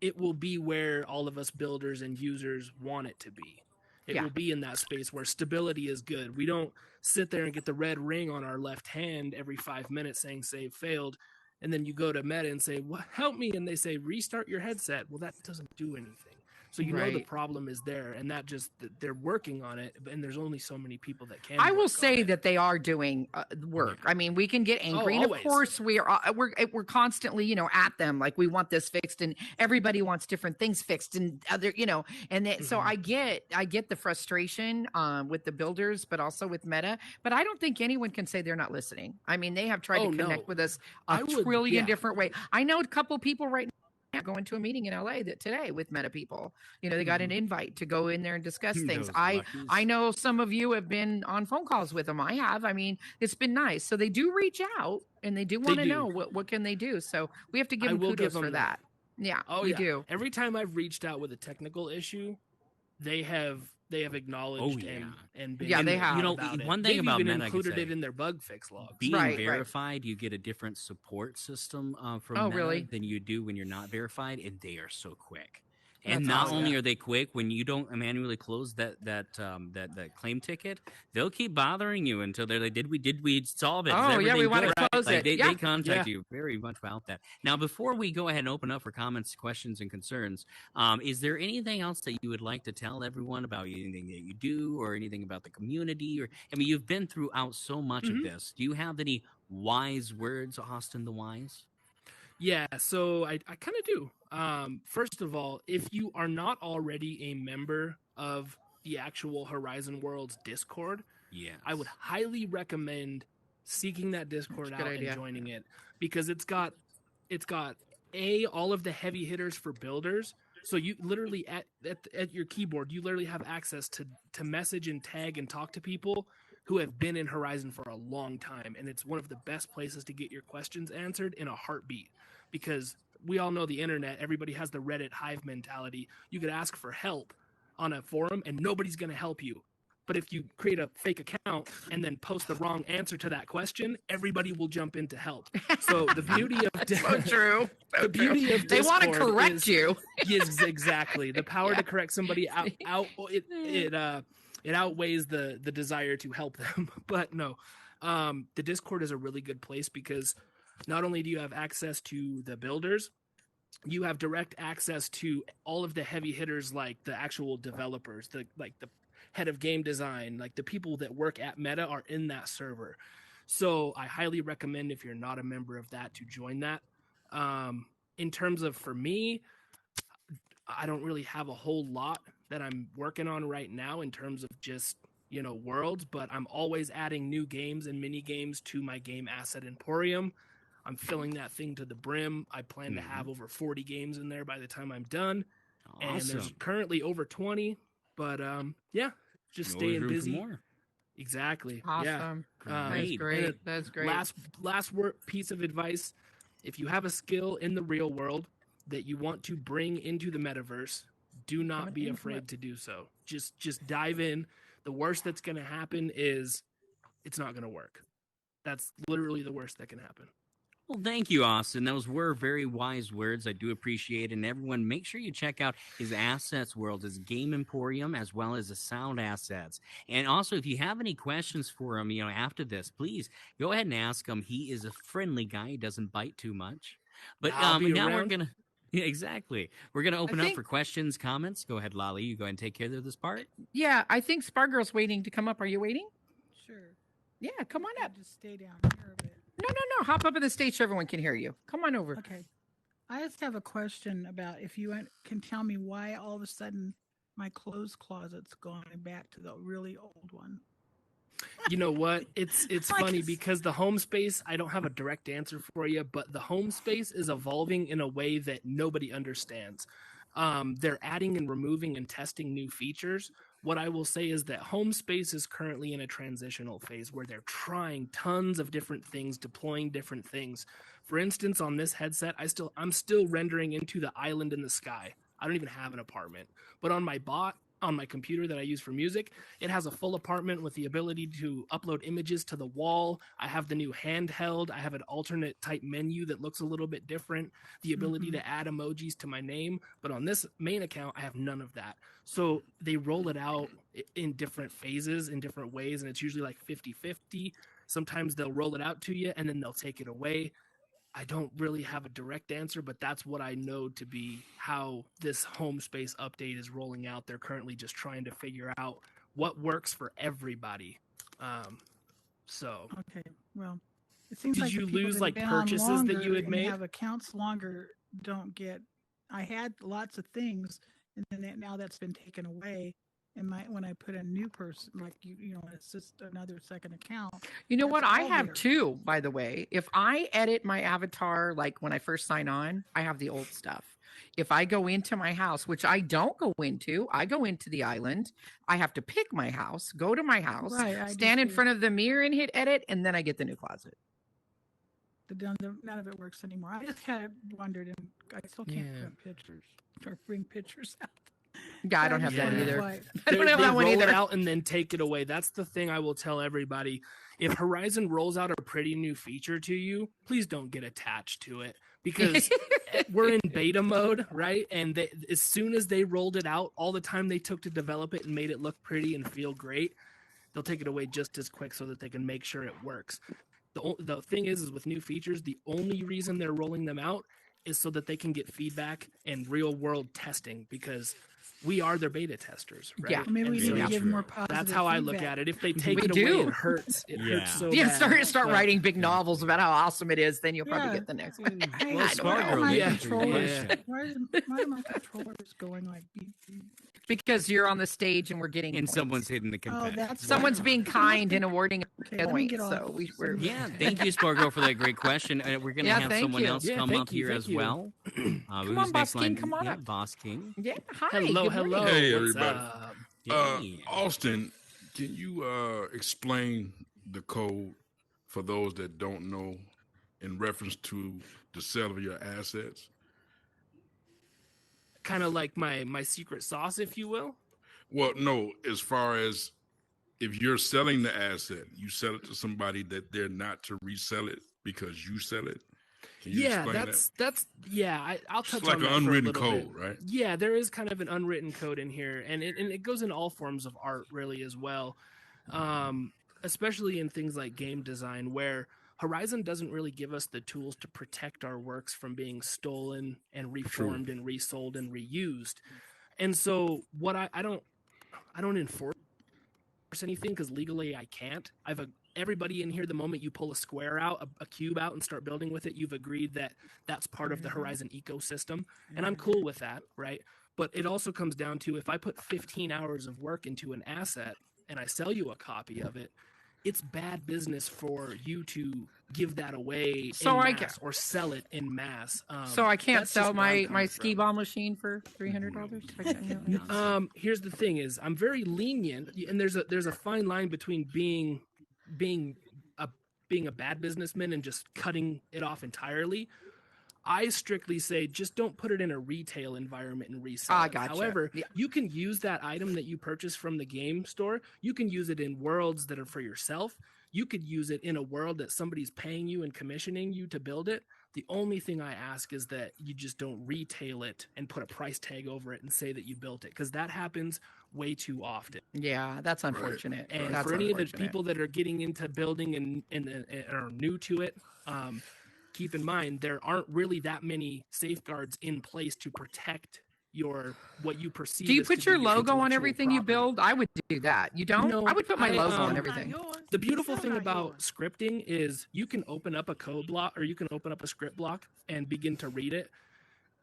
it will be where all of us builders and users want it to be. It Yeah. will be in that space where stability is good. We don't sit there and get the red ring on our left hand every 5 minutes saying save failed, and then you go to Meta and say, "Well, help me," and they say restart your headset. Well, that doesn't do anything. So the Right. problem is there, and that just they're working on it, and there's only so many people that can. I will work on say it. that they are doing work. I mean, we can get angry, and of always. course we're constantly, at them. Like we want this fixed, and everybody wants different things fixed, and other, so I get the frustration with the builders, but also with Meta. But I don't think anyone can say they're not listening. I mean, they have tried Oh, to connect no. with us I a would- trillion yeah. different ways. I know a couple people right now going to a meeting in LA today with Meta people. They got an invite to go in there and discuss things. Those I luckies. know some of you have been on phone calls with them. I have. I mean, it's been nice. So they do reach out and they do want to do. know what can they do. So we have to give I them will kudos give them for that. Yeah, Oh we yeah. do. Every time I've reached out with a technical issue, they have they have acknowledged yeah. and been Yeah, they have. You know, about it. one thing They've about even Meta, I could included it say, in their bug fix logs. being Right, right. verified, you get a different support system from Oh, Meta really? than you do when you're not verified, and they are so quick. That's And not awesome. only are they quick, when you don't manually close that claim ticket, they'll keep bothering you until they're like, did we solve it? Is Oh, yeah, we everything want to good? close Like it. they contact Yeah. you very much about that. Now, before we go ahead and open up for comments, questions, and concerns, is there anything else that you would like to tell everyone about anything that you do, or anything about the community? Or I mean, you've been throughout so much of Mhm. this. Do you have any wise words, Austin the Wise? Yeah, so I kind of do. First of all, if you are not already a member of the actual Horizon Worlds Discord, Yes. I would highly recommend seeking that Discord That's a good out and idea. joining it, because it's got all of the heavy hitters for builders. So you literally at your keyboard, you literally have access to message and tag and talk to people who have been in Horizon for a long time, and it's one of the best places to get your questions answered in a heartbeat, because we all know the internet, everybody has the Reddit hive mentality. You could ask for help on a forum and nobody's going to help you. But if you create a fake account and then post the wrong answer to that question, everybody will jump in to help. So the beauty of So true. the beauty of They want to Discord correct is, you. Yes, exactly. The power Yeah. to correct somebody it outweighs the desire to help them. But no, the Discord is a really good place, because not only do you have access to the builders, you have direct access to all of the heavy hitters, like the actual developers, the head of game design, like the people that work at Meta are in that server. So I highly recommend, if you're not a member of that, to join that. In terms of, for me, I don't really have a whole lot that I'm working on right now in terms of just, worlds, but I'm always adding new games and mini games to my game asset emporium. I'm filling that thing to the brim. I plan to have over 40 games in there by the time I'm done. And there's Awesome. currently over 20, but yeah, just Always staying room for busy. more. Exactly. Awesome. Yeah. That's Great. great. And That's great. last piece of advice: if you have a skill in the real world that you want to bring into the metaverse, do not be afraid to do so. Just dive in. The worst that's going to happen is it's not going to work. That's literally the worst that can happen. Well, thank you, Austin. Those were very wise words. I do appreciate it. And everyone, make sure you check out his assets world, his game emporium, as well as the sound assets. And also, if you have any questions for him, after this, please go ahead and ask him. He is a friendly guy. He doesn't bite too much. But I'll be now we're around. gonna. Yeah, exactly. We're gonna open up think- for questions, comments. Go ahead, Lolly. You go ahead and take care of this part. Yeah, I think Spargirl's waiting to come up. Are you waiting? Sure. Yeah, come on I'll up. just stay down here a bit. No. Hop up on the stage so everyone can hear you. Come on over. Okay. I just have a question about if you can tell me why all of a sudden my clothes closet's going back to the really old one. You know what? It's Like funny it's- because the home space, I don't have a direct answer for you, but the home space is evolving in a way that nobody understands. They're adding and removing and testing new features. What I will say is that home space is currently in a transitional phase where they're trying tons of different things, deploying different things. For instance, on this headset, I'm still rendering into the island in the sky. I don't even have an apartment. But on my computer that I use for music, it has a full apartment with the ability to upload images to the wall. I have the new handheld. I have an alternate type menu that looks a little bit different, the ability to add emojis to my name. But on this main account, I have none of that. So they roll it out in different phases, in different ways, and it's usually like 50-50. Sometimes they'll roll it out to you and then they'll take it away. I don't really have a direct answer, but that's what I know to be how this home space update is rolling out. They're currently just trying to figure out what works for everybody. Okay. Well, it seems Did like the you people lose, that have like, been on purchases that you longer had and made? have accounts longer don't get. I had lots of things, and then now that's been taken away. And when I put a new person, like it's just another second account. You know what? That's I all have there. too, by the way. If I edit my avatar, like when I first sign on, I have the old stuff. If I go into my house, which I don't go into, I go into the island. I have to pick my house, go to my house, Right, I do stand in too. front of the mirror and hit edit, and then I get the new closet. None of it works anymore. I just kind of wondered, and I still can't print pictures or bring pictures out. Yeah, I don't have that Yeah. either. Like, I don't have They that one roll it either. out and then take it away. That's the thing I will tell everybody. If Horizon rolls out a pretty new feature to you, please don't get attached to it, because we're in beta mode, right? And as soon as they rolled it out, all the time they took to develop it and made it look pretty and feel great, they'll take it away just as quick so that they can make sure it works. The thing is with new features, the only reason they're rolling them out is so that they can get feedback and real world testing, because we are their beta testers, right? Yeah. maybe we And need so to give more positive that's how I look feedback. at it. If they take We it do. away, it hurts. It Yeah. hurts so Yeah, bad. start But- writing big novels about how awesome it is. Then you'll probably Yeah. get the next one. Hey, Well, I don't know. Spargo, my Yeah. controllers, Yeah. why are my controllers going like beep, beep? Because you're on the stage and we're getting And points. someone's hitting the Oh, confetti. that's Someone's why. being kind and awarding Okay, a let me point. get off. So we're Yeah, thank you, Spargo, for that great question. We're going to Yeah, have thank someone you. else Yeah, come thank up you, here thank as you. well. Come Who's on, Boss next King, line? come on Yeah, up. Boss King. Yeah, hi. Hello, good hello. morning. Hey, What's everybody. up? Hey. Austin, can you explain the code for those that don't know in reference to the sale of your assets? Kind of like my secret sauce, if you will. Well, no, as far as if you're selling the asset, you sell it to somebody that they're not to resell it because you sell it. Can you Yeah, explain that's yeah. I'll It's touch like on an that for a unwritten little code, bit. right? Yeah, there is kind of an unwritten code in here, and it goes in all forms of art really as well, especially in things like game design, where Horizon doesn't really give us the tools to protect our works from being stolen and reformed and resold and reused. And so what I don't enforce anything because legally I can't. Everybody in here, the moment you pull a square out, a cube out, and start building with it, you've agreed that that's part of the Horizon ecosystem, and I'm cool with that, right? But it also comes down to, if I put 15 hours of work into an asset and I sell you a copy of it, it's bad business for you to give that away So in I mass or sell it in mass. So I can't That's sell just where I'm my coming ski from. ball machine for $300. Here's the thing: is I'm very lenient, and there's a fine line between being a bad businessman and just cutting it off entirely. I strictly say just don't put it in a retail environment and resell Ah, it. gotcha. However, Yeah. you can use that item that you purchased from the game store. You can use it in worlds that are for yourself. You could use it in a world that somebody's paying you and commissioning you to build it. The only thing I ask is that you just don't retail it and put a price tag over it and say that you built it, because that happens way too often. Yeah, that's unfortunate. And That's for any of the unfortunate. people that are getting into building and are new to it, keep in mind there aren't really that many safeguards in place to protect what you perceive. Do you as to put your be logo on intellectual everything you property. build? I would do that. You don't? No, I would put my I, logo on um, everything. The beautiful thing about scripting is you can open up a code block, or you can open up a script block and begin to read it.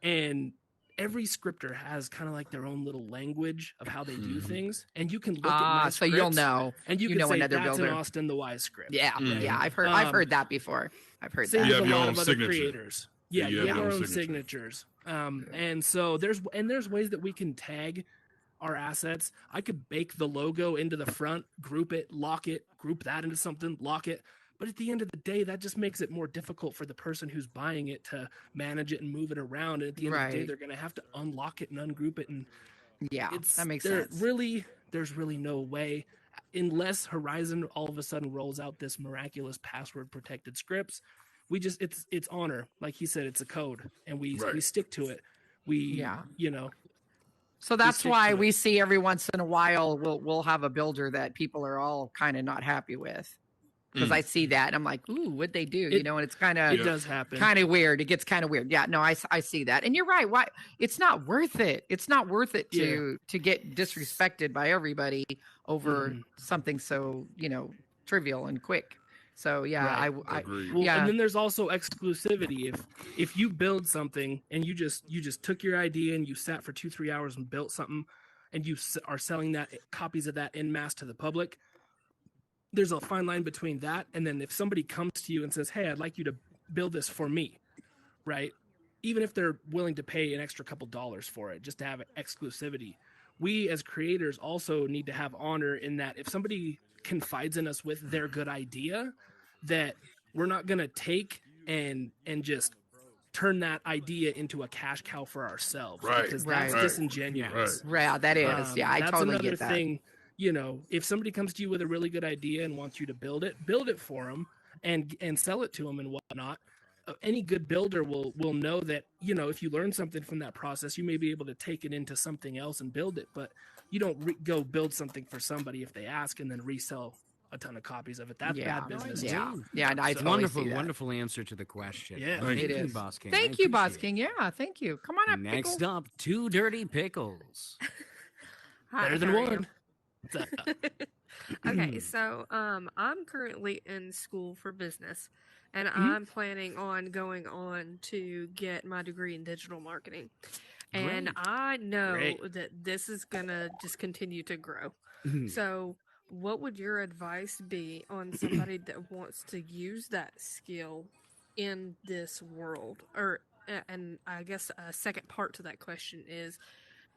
And every scripter has kind of like their own little language of how they do things. And you can look at my So you'll scripts, know. and you You can know say another that's builder. an AustinTheWise script. Yeah, Mhm. yeah. I've Um, heard that before. I've heard Same that. You with have a your lot own of other signature. creators. Yeah, You you have have your your own own signature. signatures. And so there's ways that we can tag our assets. I could bake the logo into the front, group it, lock it, group that into something, lock it. But at the end of the day, that just makes it more difficult for the person who's buying it to manage it and move it around. And at the end of the day, Right. they're going to have to unlock it and ungroup it. And Yeah, it's that makes there sense. there's really no way, unless Horizon all of a sudden rolls out this miraculous password protected scripts. It's honor, like he said, it's a code, and we Right. stick to it. Yeah. So that's stick why to we it. see every once in a while we'll have a builder that people are all kind of not happy with. Because I see that and I'm like, ooh, what'd they do? It- And it's kind It of does happen. weird. It gets kind of weird. Yeah, no, I see that. And you're right. Why it's not worth it. It's not worth it to get disrespected by everybody over Mhm. something so, trivial and quick. So yeah, Right. Agreed. Well, yeah. and then there's also exclusivity. If you build something and you just took your idea and you sat for 2-3 hours and built something, and you are selling that copies of that en masse to the public, there's a fine line between that and then if somebody comes to you and says, "Hey, I'd like you to build this for me," right? Even if they're willing to pay an extra couple dollars for it just to have exclusivity, we as creators also need to have honor in that if somebody confides in us with their good idea, that we're not going to take and just turn that idea into a cash cow for ourselves, Right, because that's right, disingenuous. right. Yeah, that is. Yeah, I That's totally another get that. thing. If somebody comes to you with a really good idea and wants you to build it for them and sell it to them and whatnot. Any good builder will know that, if you learn something from that process, you may be able to take it into something else and build it. But you don't go build something for somebody if they ask and then resell a ton of copies of it. That's Yeah. bad business. Yeah. too. Yeah, and I So- totally Wonderful, see that. wonderful answer to the question. Yeah. Thank It Thank you, is. Boss King. Thank I you, Boss appreciate King. Yeah, thank you. Come on it. up, Next Pickle. up, Two Dirty Pickles. Hi, Better than how are you? one. What's up? Okay, so I'm currently in school for business, and Mm-hmm. I'm planning on going on to get my degree in digital marketing. And Great. I know Great. that this is gonna just continue to grow. So, what would your advice be on somebody that wants to use that skill in this world? And I guess a second part to that question is,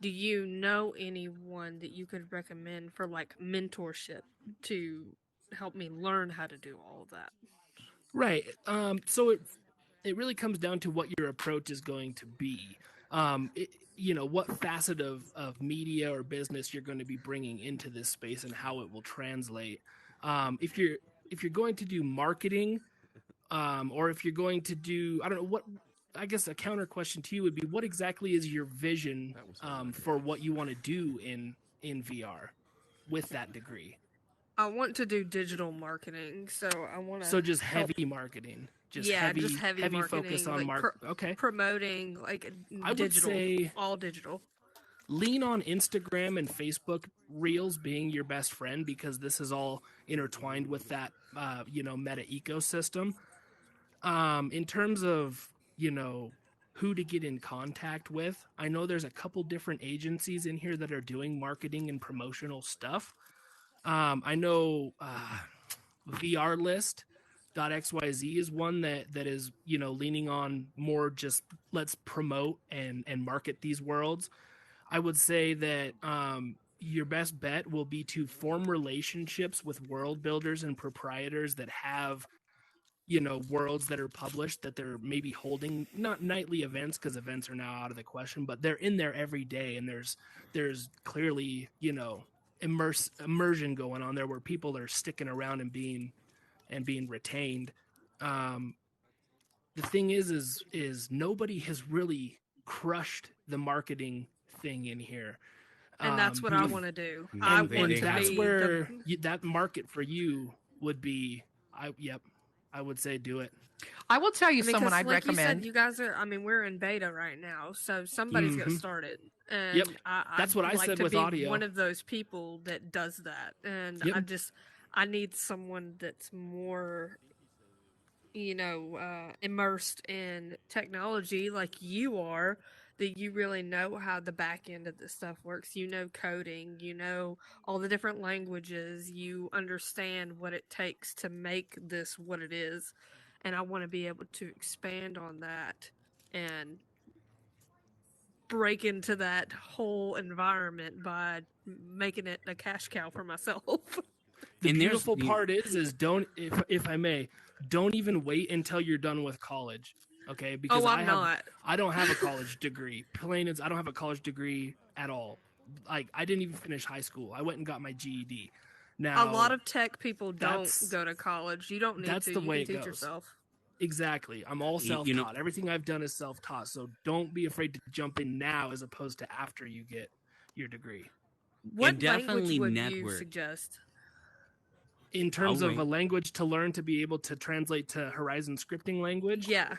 do you know anyone that you could recommend for like mentorship to help me learn how to do all of that? Right. So it really comes down to what your approach is going to be. What facet of media or business you're going to be bringing into this space and how it will translate. If you're going to do marketing, or if you're going to do, I don't know what. I guess a counter question to you would be, what exactly is your vision for what you want to do in VR with that degree? I want to do digital marketing, so I want to. So just heavy marketing, just heavy heavy focus marketing, on like okay. promoting like I would digital, say all digital. lean on Instagram and Facebook Reels being your best friend, because this is all intertwined with that meta ecosystem. In terms of who to get in contact with, I know there's a couple different agencies in here that are doing marketing and promotional stuff. I know VRlist.xyz is one that is leaning on more just let's promote and market these worlds. I would say that your best bet will be to form relationships with world builders and proprietors that have worlds that are published, that they're maybe holding, not nightly events because events are now out of the question, but they're in there every day, and there's clearly immersion going on there where people are sticking around and being retained. The thing is nobody has really crushed the marketing thing in here. And that's what I want to do. I And want to that's be where that market for you would be. I would say do it. I will tell you I mean, someone 'cause I'd like recommend. you guys are. I mean, we're in beta right now, so somebody's got started. And Yep. That's what I like said to with be audio. one of those people that does that, and Yep. I need someone that's more, immersed in technology like you are, that you really know how the back end of this stuff works. You know coding, you know all the different languages, you understand what it takes to make this what it is. And I want to be able to expand on that and break into that whole environment by making it a cash cow for myself. The And there's- beautiful part is don't, if I may, don't even wait until you're done with college. Okay, because I'm not. I don't have a college degree. Plain as I don't have a college degree at all. Like I didn't even finish high school. I went and got my GED. Now A lot of tech people don't that's- go to college. You don't need that's to. the You way can it teach goes. yourself. Exactly. I'm all You self-taught. know- Everything I've done is self-taught. So don't be afraid to jump in now as opposed to after you get your degree. What definitely language would you network. suggest? In terms I'll of a language to learn to be able to translate to Horizon scripting language, Yeah.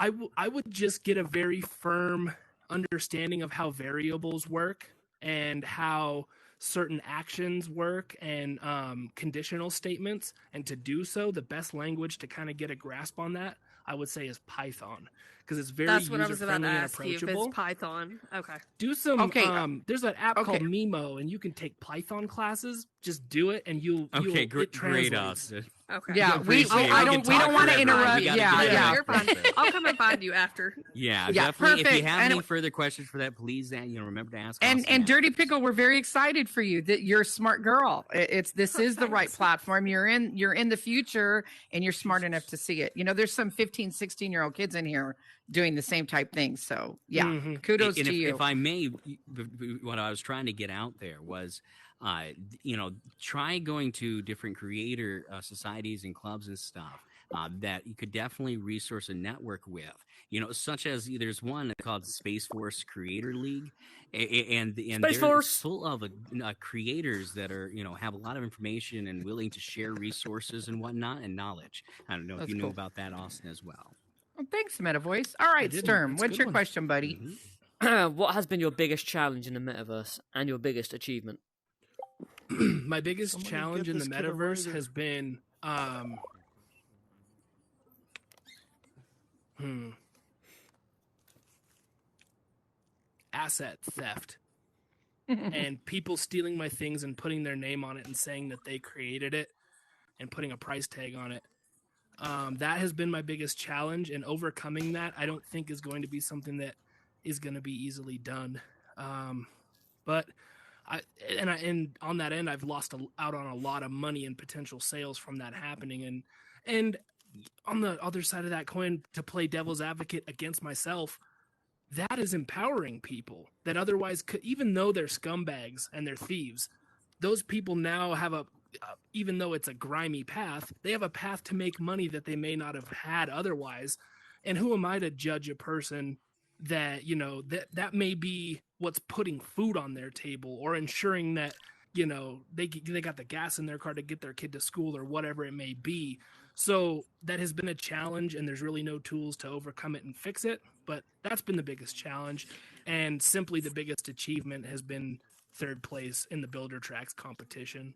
I would just get a very firm understanding of how variables work and how certain actions work and conditional statements. And to do so, the best language to kind of get a grasp on that, I would say, is Python, because it's very That's what I was about to user-friendly and ask you. If approachable. it's Python. Okay. Do some. Okay, There's an app okay. called Mimo, and you can take Python classes. Just do it, and you'll. Okay, it great, translates. Austin. Okay. Yeah, we appreciate it. I We don't can we talk don't want to forever. We interrupt. gotta Yeah, get yeah. You're fine. Perfect. I'll come and find you after. Yeah, Yeah, definitely. If perfect. you have And- any further questions for that, please, remember to ask. And Austin Dirty afterwards. Pickle, we're very excited for you that you're a smart girl. This is the right Thanks. platform. You're in the future and you're smart enough to see it. You know, there's some 15, 16-year-old kids in here doing the same type thing. So yeah, Mhm. kudos And to you. if I may, what I was trying to get out there was, try going to different creator societies and clubs and stuff that you could definitely resource and network with. Such as there's one called Space Force Creator League, and Space they're Force. full of creators that are have a lot of information and willing to share resources and whatnot and knowledge. I don't know if That's you knew cool. about that, Austin, as well. Well, thanks, Meta Voice. All right, didn't. Sturm, That's a what's good your one. question, buddy? Mhm. What has been your biggest challenge in the metaverse and your biggest achievement? My biggest Somebody challenge get in the this kid a metaverse writer. has been asset theft and people stealing my things and putting their name on it and saying that they created it and putting a price tag on it. That has been my biggest challenge, and overcoming that I don't think is going to be something that is going to be easily done. But and on that end, I've lost out on a lot of money and potential sales from that happening. And on the other side of that coin, to play devil's advocate against myself, that is empowering people that otherwise could, even though they're scumbags and they're thieves, those people now have even though it's a grimy path, they have a path to make money that they may not have had otherwise. And who am I to judge a person that, that may be what's putting food on their table or ensuring that, they got the gas in their car to get their kid to school or whatever it may be. So that has been a challenge, and there's really no tools to overcome it and fix it. But that's been the biggest challenge. And simply the biggest achievement has been third place in the Builder Tracks competition,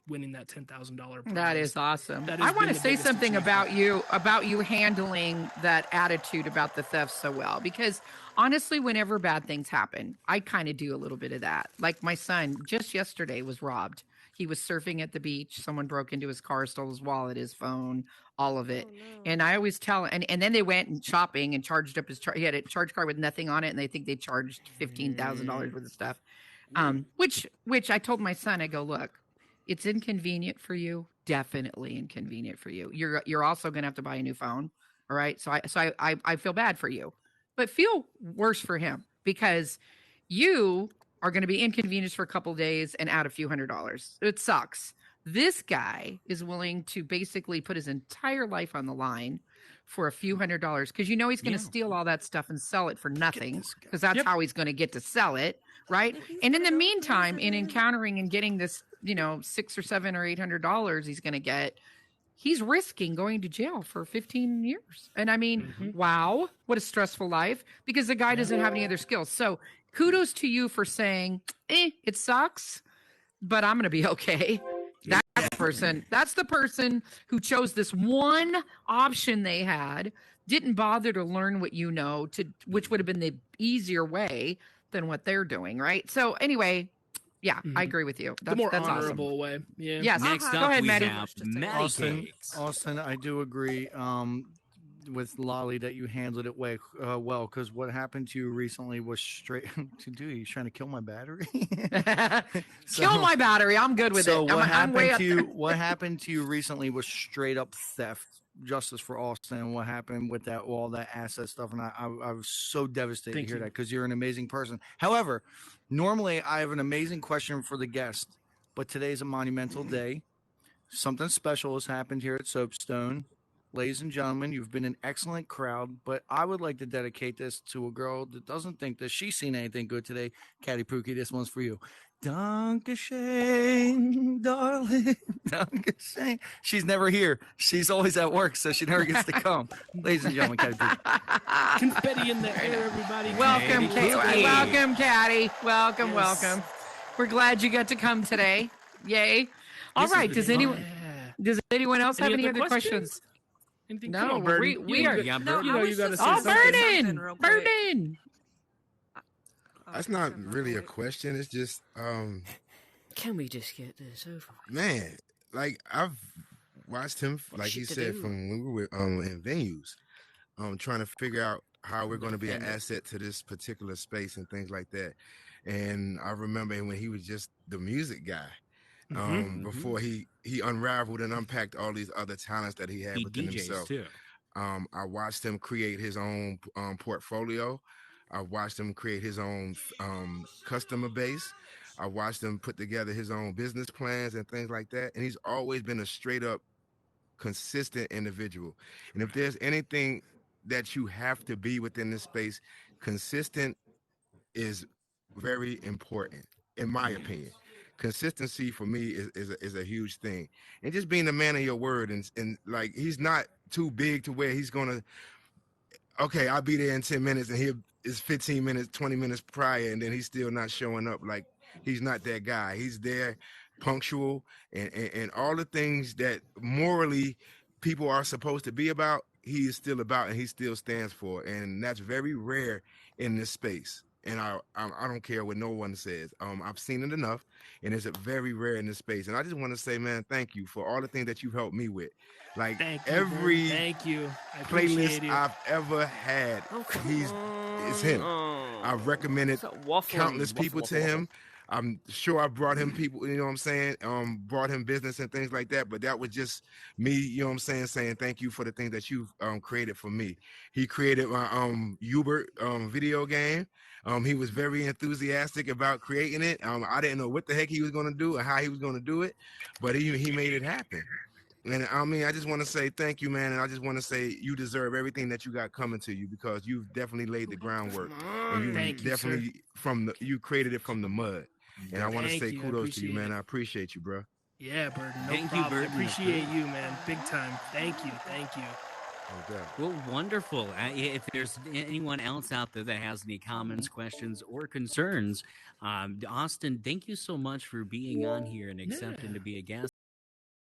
winning that $10,000 prize. That is awesome. That has I want been to the say biggest something achievement. about you handling that attitude about the theft so well, because honestly, whenever bad things happen, I kind of do a little bit of that. Like my son just yesterday was robbed. He was surfing at the beach. Someone broke into his car, stole his wallet, his phone, all of it. Oh, no. And I always tell, and then they went and shopping and charged up his, he had a charge card with nothing on it. And they think they charged $15,000 worth of stuff. Which I told my son, I go, look, it's inconvenient for you. Definitely inconvenient for you. You're also going to have to buy a new phone. All right. So I feel bad for you, but feel worse for him because you are going to be inconvenienced for a couple of days and out a few $100s. It sucks. This guy is willing to basically put his entire life on the line for a few $100s because he's going to steal all that stuff and sell it for nothing because that's how he's going to get to sell it, right? And in the meantime, in encountering and getting this, $600 or $700 or $800 he's going to get, he's risking going to jail for 15 years. And I mean, wow, what a stressful life because the guy doesn't have any other skills. So kudos to you for saying, it sucks, but I'm going to be okay. That's the person who chose this one option they had, didn't bother to learn what which would have been the easier way than what they're doing, right? So anyway, yeah, I agree with you. The more that's honorable awesome. way. Yeah. Yes. Next Go up, ahead, we Maddie. have Maddie Austin, Cakes. Austin, I do agree with Lolly that you handled it well because what happened to you recently was straight. Dude, he's trying to kill my battery. Kill my battery. I'm good with so it. I'm way up there. What happened to you recently was straight up theft. Justice for Austin and what happened with all that asset stuff, and I was so devastated to hear that because you're an amazing person. However, normally I have an amazing question for the guest, but today's a monumental day. Something special has happened here at Soapstone. Ladies and gentlemen, you've been an excellent crowd, but I would like to dedicate this to a girl that doesn't think that she's seen anything good today. Caddy Pookie, this one's for you. Dankeschön, darling. Dankeschön. She's never here. She's always at work, so she never gets to come. Ladies and gentlemen, Caddy Pookie. Confetti in the air, everybody. Welcome, Caddy. welcome, Caddy. Welcome. We're glad you got to come today. Yay! All right. Does anyone else have any other questions? Anything? No, Come on, Burden. we are. Yeah, No, Burden. I was you gotta just say Oh, gonna say something Burden! real quick. Burden! That's not really a question. It's just, Can we just get this over with? man, like I've watched him, like he said, from when we were in venues, trying to figure out how we're going to be an asset to this particular space and things like that. And I remember when he was just the music guy. Before he unraveled and unpacked all these other talents that he had within DJs himself. too. I watched him create his own portfolio. I watched him create his own customer base. I watched him put together his own business plans and things like that. And he's always been a straight up consistent individual. And if there's anything that you have to be within this space, consistent is very important, in my opinion. Consistency for me is a huge thing, and just being a man of your word, and like he's not too big to where he's gonna, okay, I'll be there in 10 minutes, and he is 15 minutes, 20 minutes prior, and then he's still not showing up. Like, he's not that guy. He's there, punctual, and all the things that morally people are supposed to be about, he is still about, and he still stands for, and that's very rare in this space. And I don't care what no one says. I've seen it enough, and it's a very rare in this space. And I just want to say, man, thank you for all the things that you've helped me with. Like, every thank you. I playlist you. I've ever had, it's him. I've recommended countless people to him. I'm sure I brought him people, you know what I'm saying? Brought him business and things like that. But that was just me, you know what I'm saying thank you for the things that you've created for me. He created my Hubert video game. He was very enthusiastic about creating it. I didn't know what the heck he was going to do or how he was going to do it, but he made it happen. And I mean, I just want to say thank you, man. And I just want to say you deserve everything that you got coming to you, because you've definitely laid the groundwork. And you created it from the mud. And I want to say kudos to you, man. I appreciate you, bro. Yeah, Burden. No problem. I appreciate you, man. Big time. Thank you. Okay. Well, wonderful. If there's anyone else out there that has any comments, questions, or concerns, Austin, thank you so much for being on here and accepting to be a guest.